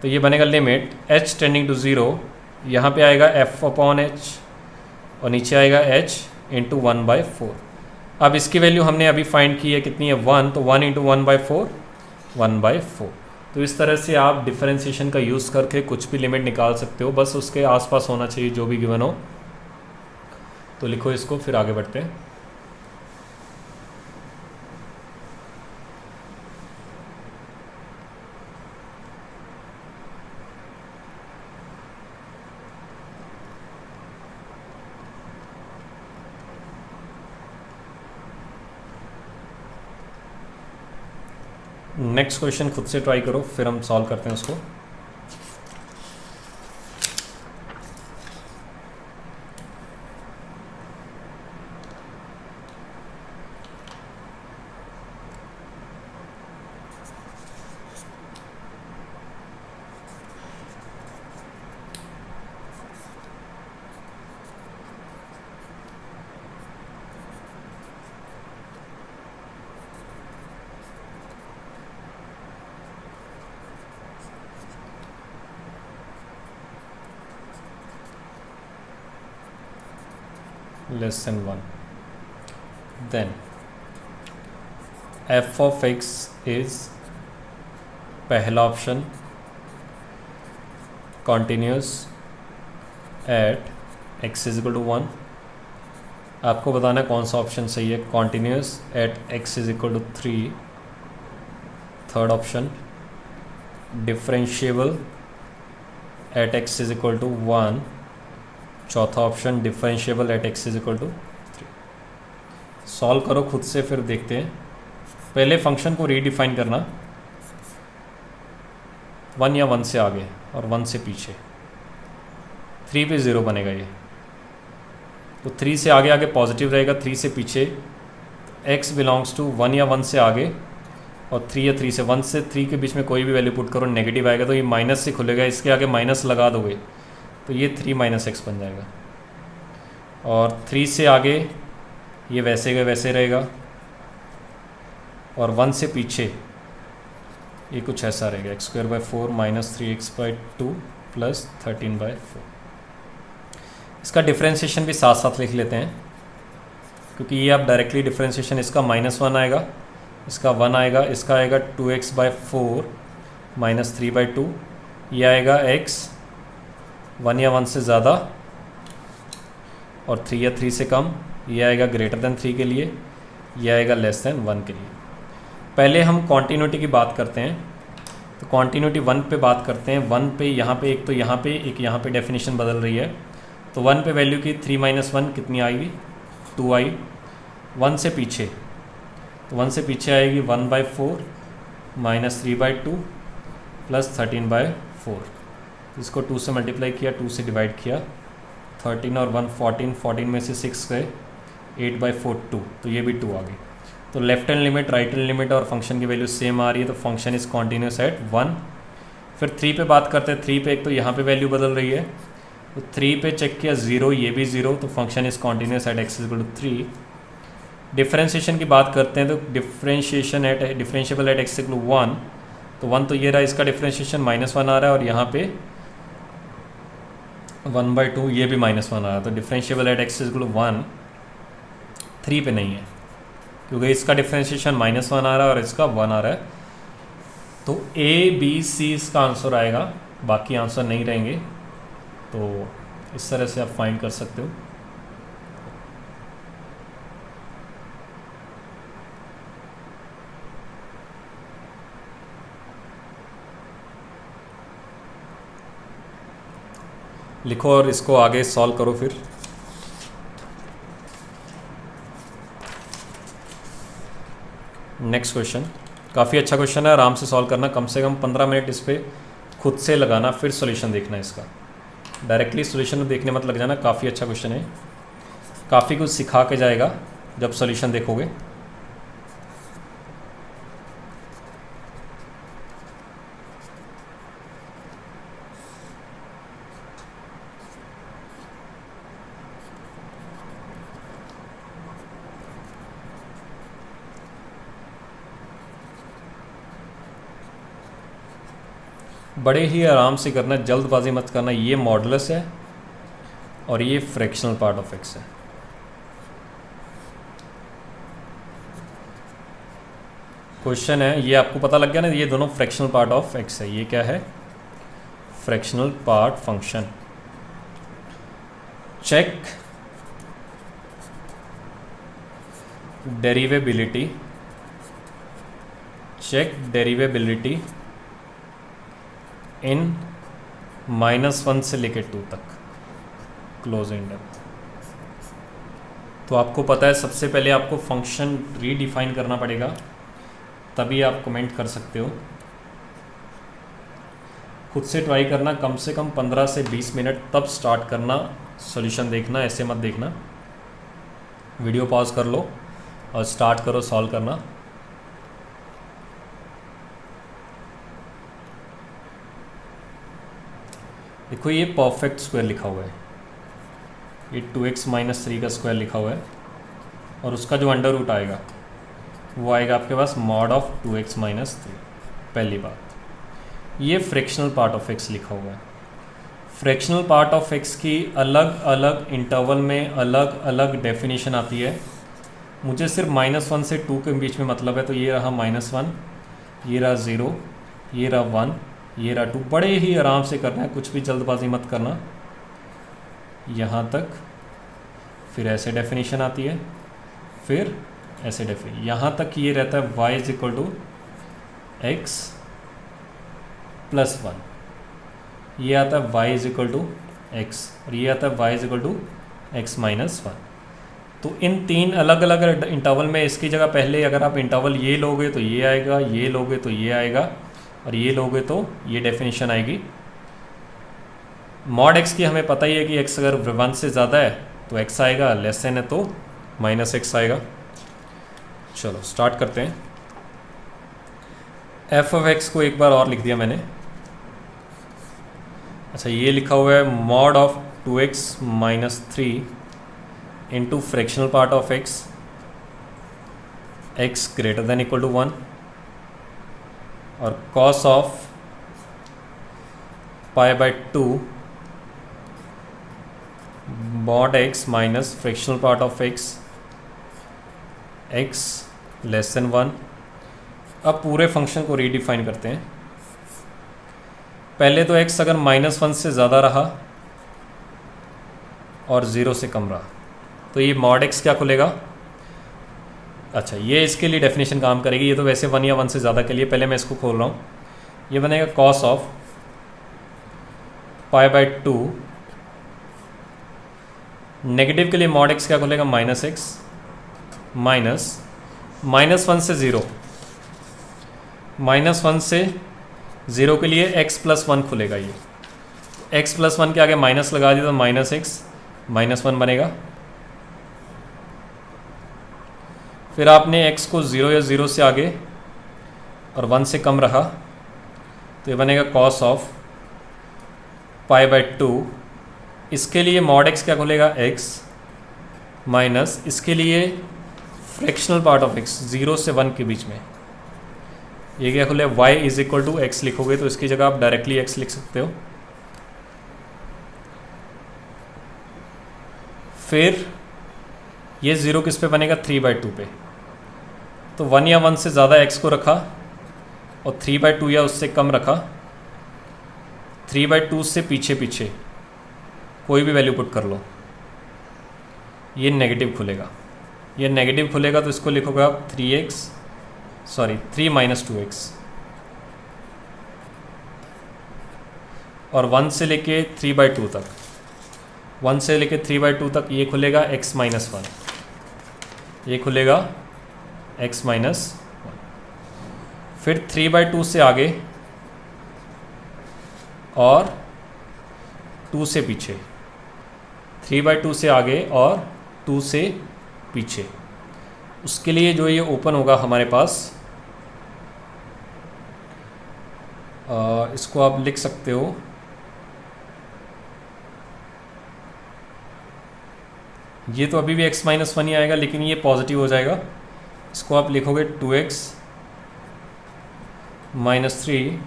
तो ये बनेगा लिमिट h टेंडिंग टू 0, यहाँ पे आएगा f अपॉन h और नीचे आएगा h इंटू 1/4। अब इसकी वैल्यू हमने अभी फाइंड की है, कितनी है? 1, तो 1 इंटू 1/4 1/4। तो इस तरह से आप डिफरेंशिएशन का यूज़ करके कुछ भी लिमिट निकाल सकते हो, बस उसके आसपास होना चाहिए जो भी गिवन हो। तो लिखो इसको, फिर आगे बढ़ते हैं। नेक्स्ट क्वेश्चन खुद से ट्राई करो, फिर हम सॉल्व करते हैं उसको। less than 1, then f of x is पहला option continuous at x is equal to 1। आपको बताना है कौन सा ऑप्शन सही है। continuous at x is equal to 3, third option differentiable at x is equal to 1, चौथा option differentiable at x is equal to 3। Solve करो खुद से, फिर देखते हैं। पहले फंक्शन को रीडिफाइन करना, 1 या 1 से आगे और 1 से पीछे। 3 पे 0 बनेगा ये, तो 3 से आगे आगे पॉजिटिव रहेगा, 3 से पीछे x बिलोंग्स टू 1 या 1 से आगे, और 3 या 3 से 1 से 3 के बीच में कोई भी वैल्यू पुट करो नेगेटिव आएगा, तो ये माइनस से खुलेगा, इसके आगे माइनस लगा दोगे तो ये 3 माइनस एक्स बन जाएगा। और 3 से आगे ये वैसे का वैसे रहेगा, और 1 से पीछे ये कुछ ऐसा रहेगा, x²/4 माइनस 3x/2 प्लस 13/4। इसका डिफ्रेंशिएशन भी साथ साथ लिख लेते हैं, क्योंकि ये आप डायरेक्टली डिफ्रेंशिएशन, इसका -1 आएगा, इसका 1 आएगा, इसका आएगा 2x/4 माइनस 3/2, ये आएगा x 1 या 1 से ज़्यादा और 3 या 3 से कम, ये आएगा ग्रेटर देन 3 के लिए, ये आएगा लेस देन 1 के लिए। पहले हम कॉन्टीन्यूटी की बात करते हैं, तो कॉन्टीन्यूटी 1 पे बात करते हैं। 1 पे यहाँ पे एक, तो यहाँ पे एक, यहाँ पे डेफिनेशन बदल रही है, तो 1 पे वैल्यू की 3 - 1 कितनी आएगी? 2 आई। 1 से पीछे, तो 1 से पीछे आएगी 1/4 माइनस 3/2 प्लस 13/4। इसको 2 से मल्टीप्लाई किया, 2 से डिवाइड किया, 13 और 1 14, 14 में से 6 गए, 8/4 2, तो ये भी 2 आ गई। तो left hand limit, right hand limit और फंक्शन की वैल्यू सेम आ रही है, तो फंक्शन इज कॉन्टीन्यूस एट 1। फिर 3 पे बात करते हैं। 3 पे एक तो यहाँ पे वैल्यू बदल रही है, तो 3 पे चेक किया 0, ये भी 0, तो function is continuous at x equal to 3। Differentiation की बात करते हैं, तो differentiable at x equal to 1, तो 1 तो ये रहा, इसका डिफरेंशिएशन -1 आ रहा है, और यहाँ पे 1/2 ये भी -1 आ रहा है, तो differentiable at x equal to 1 3 पे नहीं है, क्योंकि इसका डिफरेंशिएशन -1 आ रहा है और इसका 1 आ रहा है। तो A B C इसका आंसर आएगा, बाकी आंसर नहीं रहेंगे। तो तो इस तरह से आप फाइंड कर सकते हो। लिखो और इसको आगे सॉल्व करो फिर। नेक्स्ट क्वेश्चन काफ़ी अच्छा क्वेश्चन है, आराम से सॉल्व करना, कम से कम 15 मिनट इस पर खुद से लगाना, फिर सॉल्यूशन देखना इसका। डायरेक्टली सॉल्यूशन देखने मत लग जाना। काफ़ी अच्छा क्वेश्चन है, काफ़ी कुछ सिखा के जाएगा जब सॉल्यूशन देखोगे। बड़े ही आराम से करना, जल्दबाजी मत करना। ये मॉडुलस है और ये फ्रैक्शनल पार्ट ऑफ एक्स है। क्वेश्चन है, ये आपको पता लग गया ना, ये दोनों फ्रैक्शनल पार्ट ऑफ एक्स है। ये क्या है? Fractional part function. Check derivability, check derivability in -1 से लेकर 2 तक, क्लोज इंटरवल। तो आपको पता है सबसे पहले आपको फंक्शन रीडिफाइन करना पड़ेगा, तभी आप कमेंट कर सकते हो। खुद से ट्राई करना, कम से कम 15 से 20 मिनट, तब स्टार्ट करना सॉल्यूशन देखना। ऐसे मत देखना, वीडियो पॉज कर लो और स्टार्ट करो सॉल्व करना। देखो ये परफेक्ट स्क्वायर लिखा हुआ है, ये 2x - 3 का स्क्वायर लिखा हुआ है, और उसका जो अंडर रूट आएगा वो आएगा आपके पास मॉड ऑफ 2x - 3। पहली बात, ये फ्रैक्शनल पार्ट ऑफ x लिखा हुआ है। फ्रैक्शनल पार्ट ऑफ x की अलग अलग इंटरवल में अलग अलग डेफिनेशन आती है। मुझे सिर्फ -1 से 2 के बीच में मतलब है, तो ये रहा -1, ये रहा 0, ये रहा 1, ये रहा 2। बड़े ही आराम से करना है, कुछ भी जल्दबाजी मत करना। यहाँ तक, फिर ऐसे डेफिनेशन आती है, फिर ऐसे डेफिनेशन, यहाँ तक ये रहता है y = x + 1, ये आता है y = x, और ये आता है y = x - 1। तो इन 3 अलग अलग इंटरवल में इसकी जगह पहले अगर आप इंटरवल ये लोगे तो ये आएगा, ये लोगे तो ये आएगा, और ये लोगे तो ये डेफिनेशन आएगी। मॉड x की हमें पता ही है कि x अगर 1 से ज़्यादा है तो x आएगा, लेस देन है तो -x आएगा। चलो स्टार्ट करते हैं। f of x को एक बार और लिख दिया मैंने। अच्छा, ये लिखा हुआ है mod of 2x - 3 into fractional part of x, x > 1, और cos of π/2 mod x minus fractional part of x, x < 1। अब पूरे फंक्शन को रीडिफाइन करते हैं। पहले तो x अगर -1 से ज़्यादा रहा और 0 से कम रहा तो ये mod x क्या खुलेगा? अच्छा, ये इसके लिए डेफिनेशन काम करेगी, ये तो वैसे 1 या 1 से ज़्यादा के लिए। पहले मैं इसको खोल रहा हूँ, ये बनेगा cos ऑफ π/2, नेगेटिव के लिए mod x क्या खुलेगा? -x, माइनस -1 से 0, -1 से 0 के लिए x + 1 खुलेगा। ये x + 1 के आगे माइनस लगा दिया तो -x -1 बनेगा। फिर आपने x को 0 या 0 से आगे और 1 से कम रहा तो ये बनेगा cos ऑफ π/2। इसके लिए mod x क्या खुलेगा? x, माइनस इसके लिए फ्रैक्शनल पार्ट ऑफ x 0 से 1 के बीच में, ये क्या खुले? y = x लिखोगे तो इसकी जगह आप डायरेक्टली x लिख सकते हो। फिर ये 0 किस पे बनेगा? 3/2 पे। तो 1 या 1 से ज़्यादा x को रखा और 3/2 या उससे कम रखा, 3/2 से पीछे पीछे कोई भी वैल्यू पुट कर लो, ये नेगेटिव खुलेगा। ये नेगेटिव खुलेगा तो इसको लिखोगे आप 3 माइनस 2x, और 1 से लेके 3/2 तक, 1 से लेके 3/2 तक ये खुलेगा x माइनस 1, ये खुलेगा x माइनस 1। फिर 3/2 से आगे और 2 से पीछे, 3/2 से आगे और 2 से पीछे, उसके लिए जो ये ओपन होगा हमारे पास, इसको आप लिख सकते हो, ये तो अभी भी x माइनस 1 ही आएगा लेकिन ये पॉजिटिव हो जाएगा। इसको आप लिखोगे 2x माइनस 3,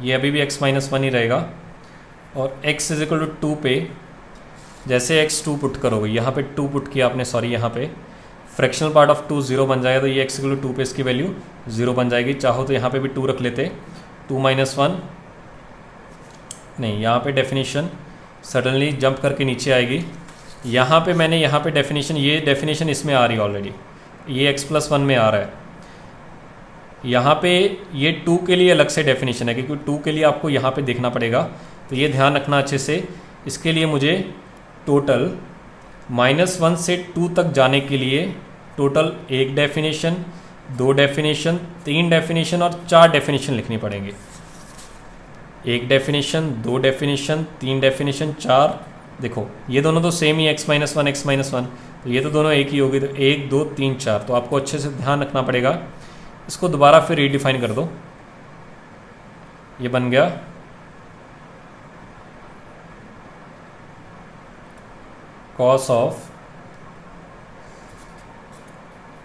ये अभी भी x माइनस 1 ही रहेगा। और x इज इक्वल टू 2 पे जैसे x 2 पुट करोगे, यहाँ पे 2 पुट किया आपने, सॉरी यहाँ पे फ्रैक्शनल पार्ट ऑफ 2 0 बन जाएगा, तो ये x इक्वल टू 2 पे इसकी वैल्यू 0 बन जाएगी। चाहो तो यहाँ पे भी 2 रख लेते, 2 माइनस 1 नहीं, यहाँ पे डेफिनेशन सडनली जंप करके नीचे आएगी। यहाँ पे मैंने यहाँ पे डेफिनेशन, ये डेफिनेशन इसमें आ रही है ऑलरेडी, ये x प्लस 1 में आ रहा है। यहाँ पे ये 2 के लिए अलग से डेफिनेशन है, क्योंकि 2 के लिए आपको यहाँ पे देखना पड़ेगा, तो ये ध्यान रखना अच्छे से। इसके लिए मुझे टोटल -1 से 2 तक जाने के लिए टोटल 1 डेफिनेशन, 2 डेफिनेशन, 3 डेफिनेशन और 4 डेफिनेशन लिखनी पड़ेंगे। 1 डेफिनेशन, 2 डेफिनेशन, 3 डेफिनेशन, 4। देखो ये दोनों तो सेम ही x माइनस 1 x माइनस 1, तो ये तो दोनों एक ही होगी, तो 1 2 3 4, तो आपको अच्छे से ध्यान रखना पड़ेगा। इसको दोबारा फिर रीडिफाइन कर दो, ये बन गया cos of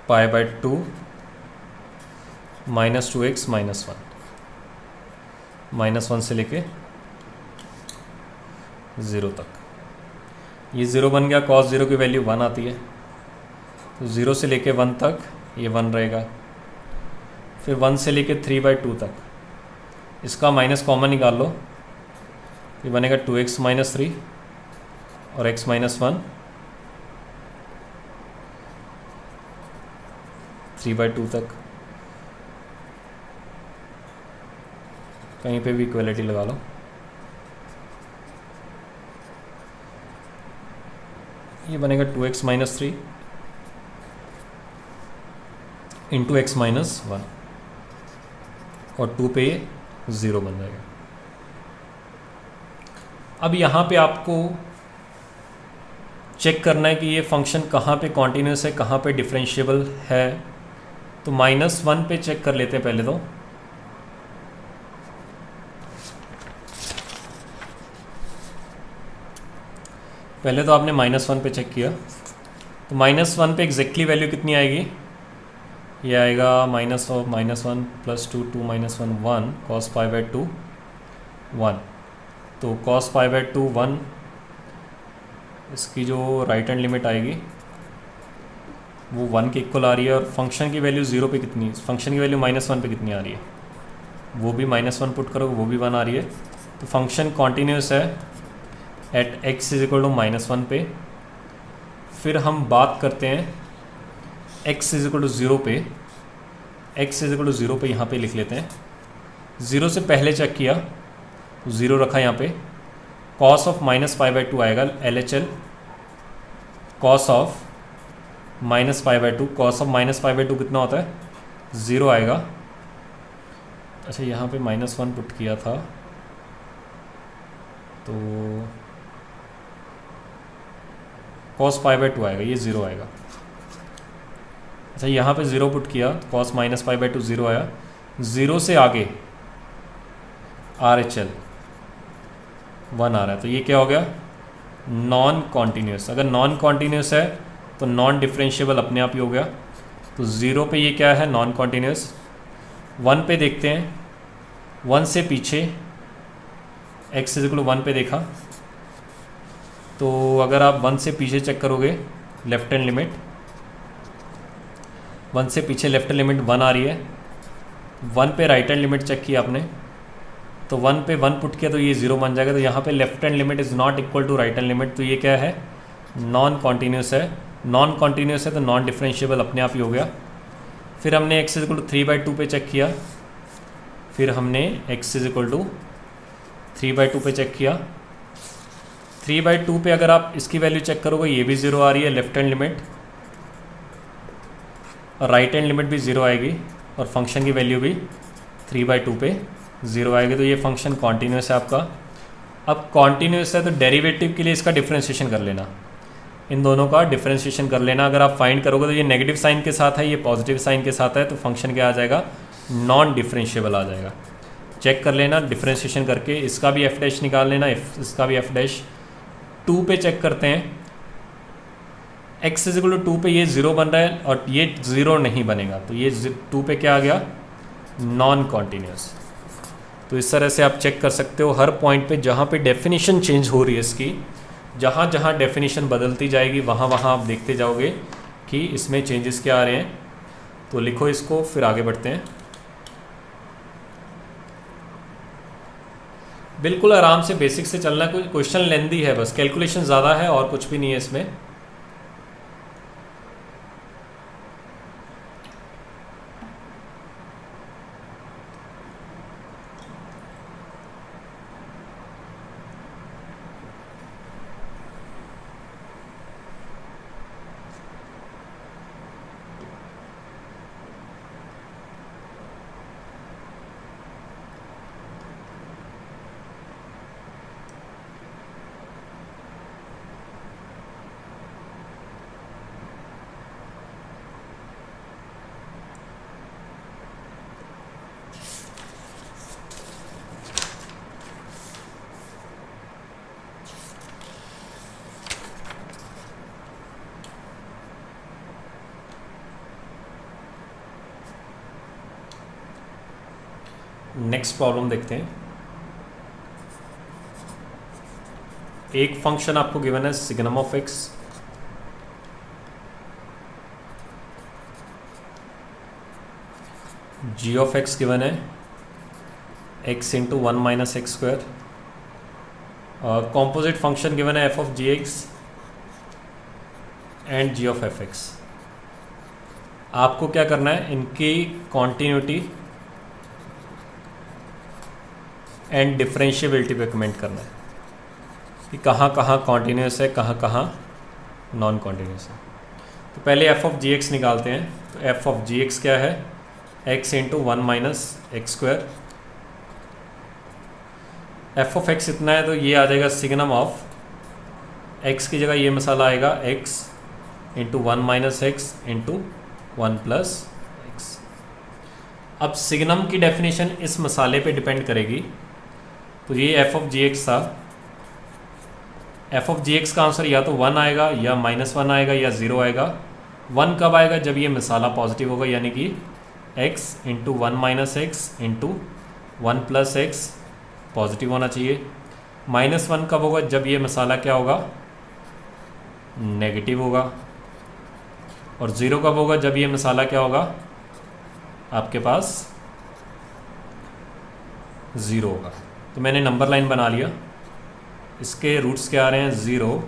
π/2 minus 2x minus 1, -1 से लेके 0 तक। ये 0 बन गया, cos 0 की वैल्यू 1 आती है, तो 0 से लेके 1 तक ये 1 रहेगा। फिर 1 से लेके 3/2 तक, इसका माइनस कॉमन निकाल लो, ये बनेगा 2x माइनस 3 और x माइनस 1, 3/2 तक। कहीं पे भी इक्वलिटी लगा लो, ये बनेगा 2x minus 3 into x minus 1, और 2 पे ये 0 बन जाएगा। अब यहाँ पे आपको चेक करना है कि ये फंक्शन कहाँ पे कॉन्टिन्यूस है, कहाँ पे डिफरेंशिएबल है। तो -1 पे चेक कर लेते हैं पहले तो। पहले तो आपने -1 पे चेक किया, तो -1 पे एग्जैक्टली वैल्यू कितनी आएगी, ये आएगा -1 + 2 2 - 1 1 cos π/2 1। तो cos π/2 1, इसकी जो राइट हैंड लिमिट आएगी वो 1 के इक्वल आ रही है, और फंक्शन की वैल्यू 0 पे कितनी, फंक्शन की वैल्यू -1 पे कितनी आ रही है, वो भी -1 पुट करोगे, वो भी 1 आ रही है। तो फंक्शन कॉन्टीन्यूस है at x is equal to -1 पे। फिर हम बात करते हैं x इज इक्वल टू 0 पे, x इज इक्वल टू 0 पे यहाँ पे लिख लेते हैं। 0 से पहले चेक किया, 0 रखा यहाँ पे, cos ऑफ -π/2 आएगा LHL, cos of -π/2, cos of -π/2 कितना होता है, 0 आएगा। अच्छा यहाँ पे -1 पुट किया था, तो cos π/2 आएगा, ये 0 आएगा। अच्छा यहाँ पे 0 पुट किया, cos -π/2 0 आया। 0 से आगे RHL 1 आ रहा है, तो ये क्या हो गया, नॉन कॉन्टीन्यूस। अगर नॉन कॉन्टीन्यूस है तो नॉन डिफरेंशिएबल अपने आप ही हो गया। तो 0 पे ये क्या है, नॉन कॉन्टीन्यूस। 1 पे देखते हैं, 1 से पीछे x इज इक्वल टू 1 पे देखा, तो अगर आप 1 से पीछे चेक करोगे लेफ्ट हैंड लिमिट, 1 से पीछे लेफ्ट हैंड लिमिट 1 आ रही है। 1 पे राइट हैंड लिमिट चेक किया आपने, तो 1 पे 1 पुट किया तो ये 0 बन जाएगा। तो यहाँ पे left hand limit is not equal to right hand limit, तो ये क्या है, नॉन कॉन्टीन्यूस है। नॉन कॉन्टीन्यूस है तो नॉन डिफरेंशिएबल अपने आप ही हो गया। फिर हमने x इज इक्वल टू 3/2 पे चेक किया, फिर हमने x इज इक्वल टू 3/2 पे चेक किया। 3/2 पे अगर आप इसकी वैल्यू चेक करोगे ये भी 0 आ रही है लेफ्ट हैंड लिमिट, और राइट हैंड लिमिट भी 0 आएगी, और फंक्शन की वैल्यू भी 3/2 पे 0 आएगी। तो ये फंक्शन कॉन्टीन्यूस है आपका। अब कॉन्टीन्यूस है तो डेरिवेटिव के लिए इसका डिफ्रेंशिएशन कर लेना, इन दोनों का डिफ्रेंशिएशन कर लेना। अगर आप फाइंड करोगे तो ये नेगेटिव साइन के साथ है, ये पॉजिटिव साइन के साथ है, तो फंक्शन क्या आ जाएगा, नॉन डिफरेंशिएबल आ जाएगा। चेक कर लेना डिफ्रेंशिएशन करके, इसका भी एफ डैश निकाल लेना, इसका भी एफ डैश। 2 पे चेक करते हैं, x इज इक्वल टू 2 पे ये 0 बन रहा है और ये 0 नहीं बनेगा, तो ये 2 पे क्या आ गया, नॉन कॉन्टीन्यूस। तो इस तरह से आप चेक कर सकते हो हर पॉइंट पे जहाँ पे डेफिनेशन चेंज हो रही है इसकी, जहाँ जहाँ डेफिनेशन बदलती जाएगी वहाँ वहाँ आप देखते जाओगे कि इसमें चेंजेस क्या आ रहे हैं। तो लिखो इसको, फिर आगे बढ़ते हैं। बिल्कुल आराम से बेसिक से चलना, कोई क्वेश्चन लेंदी है, बस कैलकुलेशन ज़्यादा है और कुछ भी नहीं है इसमें। नेक्स्ट प्रॉब्लम देखते हैं। एक फंक्शन आपको गिवन है signum of x, g of x given है x into 1 minus x square, और कॉम्पोजिट फंक्शन गिवन है f of g x and g of f x. आपको क्या करना है, इनकी कॉन्टीन्यूटी एंड डिफरेंशिएबिलिटी पे कमेंट करना है कि कहाँ कहाँ कॉन्टीन्यूस है, कहाँ कहाँ नॉन कॉन्टीन्यूस है। तो पहले एफ ऑफ जी एक्स निकालते हैं। तो एफ ऑफ जी एक्स क्या है, x into 1 minus x square. F of x इतना है तो ये आ जाएगा सिग्नम ऑफ x की जगह ये मसाला आएगा x into 1 minus x into 1 plus x. अब सिग्नम की डेफिनेशन इस मसाले पे डिपेंड करेगी। तो ये एफ ऑफ जी एक्स था, एफ ऑफ जी एक्स का आंसर या तो 1 आएगा या -1 आएगा या 0 आएगा। 1 कब आएगा, जब ये मसाला पॉजिटिव होगा, यानी कि x into 1 minus x into 1 plus x positive होना चाहिए। -1 कब होगा, जब ये मसाला क्या होगा, नेगेटिव होगा। और 0 कब होगा, जब ये मसाला क्या होगा, आपके पास 0 होगा। तो मैंने नंबर लाइन बना लिया, इसके रूट्स क्या आ रहे हैं, 0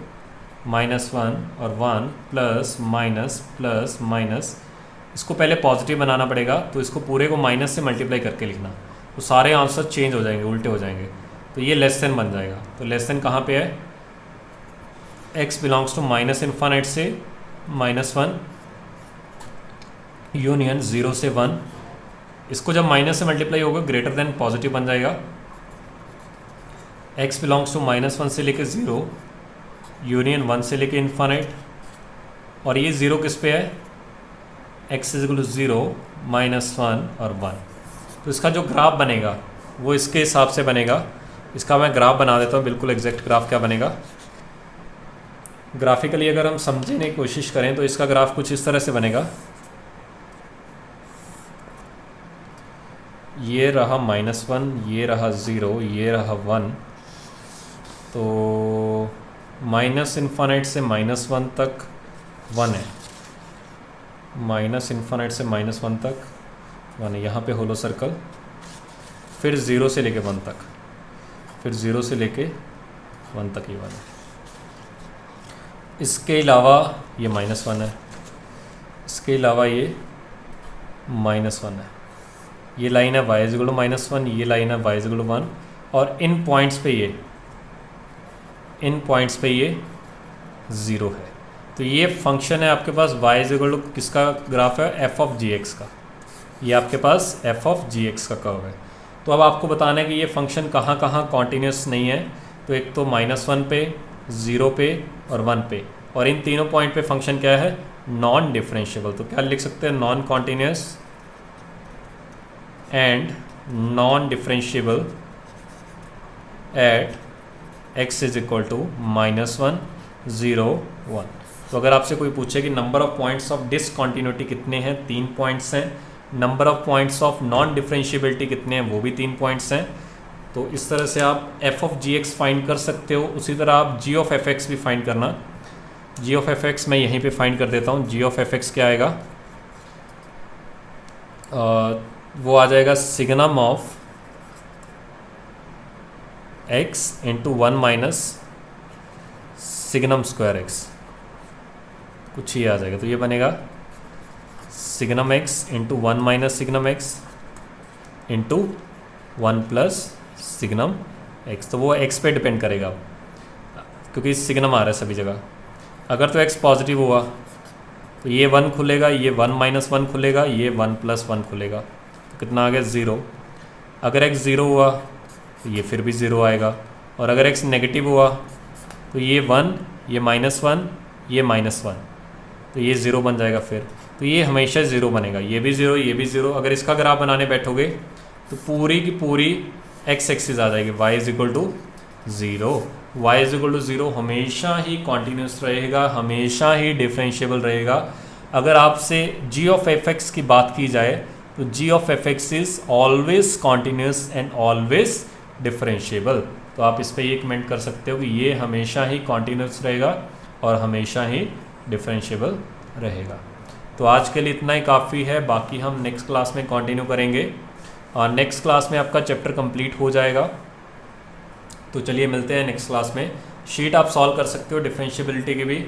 -1 और 1 प्लस माइनस प्लस माइनस। इसको पहले पॉजिटिव बनाना पड़ेगा, तो इसको पूरे को माइनस से मल्टीप्लाई करके लिखना, तो सारे आंसर चेंज हो जाएंगे, उल्टे हो जाएंगे। तो ये लेस देन बन जाएगा। तो लेस देन कहाँ पे है, x बिलोंग्स टू -∞ से -1 यूनियन 0 से 1। इसको जब माइनस से मल्टीप्लाई होगा ग्रेटर देन पॉजिटिव बन जाएगा। x बिलोंग्स टू -1 से लेके 0 यूनियन 1 से लेके इन्फानाइट। और ये 0 किस पे है, x इज इक्वल टू 0 -1 और 1। तो इसका जो ग्राफ बनेगा वो इसके हिसाब से बनेगा। इसका मैं ग्राफ बना देता हूँ, बिल्कुल एग्जैक्ट ग्राफ क्या बनेगा। ग्राफिकली अगर हम समझने की कोशिश करें तो इसका ग्राफ कुछ इस तरह से बनेगा। ये रहा -1, ये रहा 0, ये रहा 1। तो -∞ से -1 तक 1 है, -∞ से -1 तक 1 है, यहाँ पे होलो सर्कल। फिर 0 से लेके 1 तक फिर 0 से लेके 1 तक ये वाला। इसके अलावा ये -1 है, इसके अलावा ये -1 है। ये लाइन है y = -1, ये लाइन है y = 1, और इन पॉइंट्स पे ये 0 है। तो ये फंक्शन है आपके पास y = किसका ग्राफ है, f(g(x) का। ये आपके पास f(g(x) का कर्व है। तो अब आपको बताना है कि ये फंक्शन कहाँ कहाँ कॉन्टीन्यूस नहीं है। तो एक तो -1 पे, 0 पे और 1 पे, और इन तीनों पॉइंट पे फंक्शन क्या है, नॉन डिफरेंशिएबल। तो क्या लिख सकते हैं, non continuous and non differentiable at x = -1, 0, 1। तो अगर आपसे कोई पूछे कि number of points of discontinuity कितने हैं, 3 पॉइंट्स हैं। Number of points of non differentiability कितने हैं, वो भी 3 पॉइंट्स हैं। तो इस तरह से आप f(g(x) फाइंड कर सकते हो। उसी तरह आप g(f(x) भी फाइंड करना। g(f(x) मैं यहीं पे फाइंड कर देता हूँ। g(f(x) क्या आएगा, वो आ जाएगा signum of x × 1 - signum square x, कुछ ही आ जाएगा। तो ये बनेगा signum x × 1 - signum x × 1 + signum x। तो वो x पे डिपेंड करेगा क्योंकि सिग्नम आ रहा है सभी जगह। अगर तो x पॉजिटिव हुआ तो ये 1 खुलेगा, ये 1 - 1 खुलेगा, ये 1 + 1 खुलेगा। तो कितना आ गया, 0। अगर x 0 हुआ तो ये फिर भी 0 आएगा, और अगर x नेगेटिव हुआ तो ये 1, ये -1, ये -1, तो ये 0 बन जाएगा फिर। तो ये हमेशा 0 बनेगा, ये भी 0, ये भी 0। अगर इसका ग्राफ बनाने बैठोगे तो पूरी की पूरी x एक्सिस आ जाएगी, y = 0। y = 0 हमेशा ही कॉन्टीन्यूस रहेगा, हमेशा ही डिफरेंशिएबल रहेगा। अगर आपसे g(f(x) की बात की जाए तो g(f(x) is always continuous and always differentiable. तो आप इस पर ये कमेंट कर सकते हो कि ये हमेशा ही कॉन्टीन्यूस रहेगा और हमेशा ही डिफरेंशिएबल रहेगा। तो आज के लिए इतना ही काफ़ी है, बाकी हम नेक्स्ट क्लास में कंटिन्यू करेंगे और नेक्स्ट क्लास में आपका चैप्टर कंप्लीट हो जाएगा। तो चलिए मिलते हैं नेक्स्ट क्लास में। शीट आप सॉल्व कर सकते हो डिफरेंशिएबिलिटी की भी।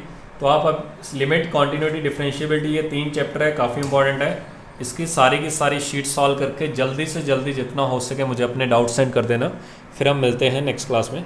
तो आप अब लिमिट, कॉन्टिन्यूटी, डिफरेंशिएबिलिटी, ये 3 चैप्टर है, काफ़ी इंपॉर्टेंट है। इसकी सारी शीट सॉल्व करके जल्दी से जल्दी जितना हो सके मुझे अपने डाउट सेंड कर देना। फिर हम मिलते हैं नेक्स्ट क्लास में।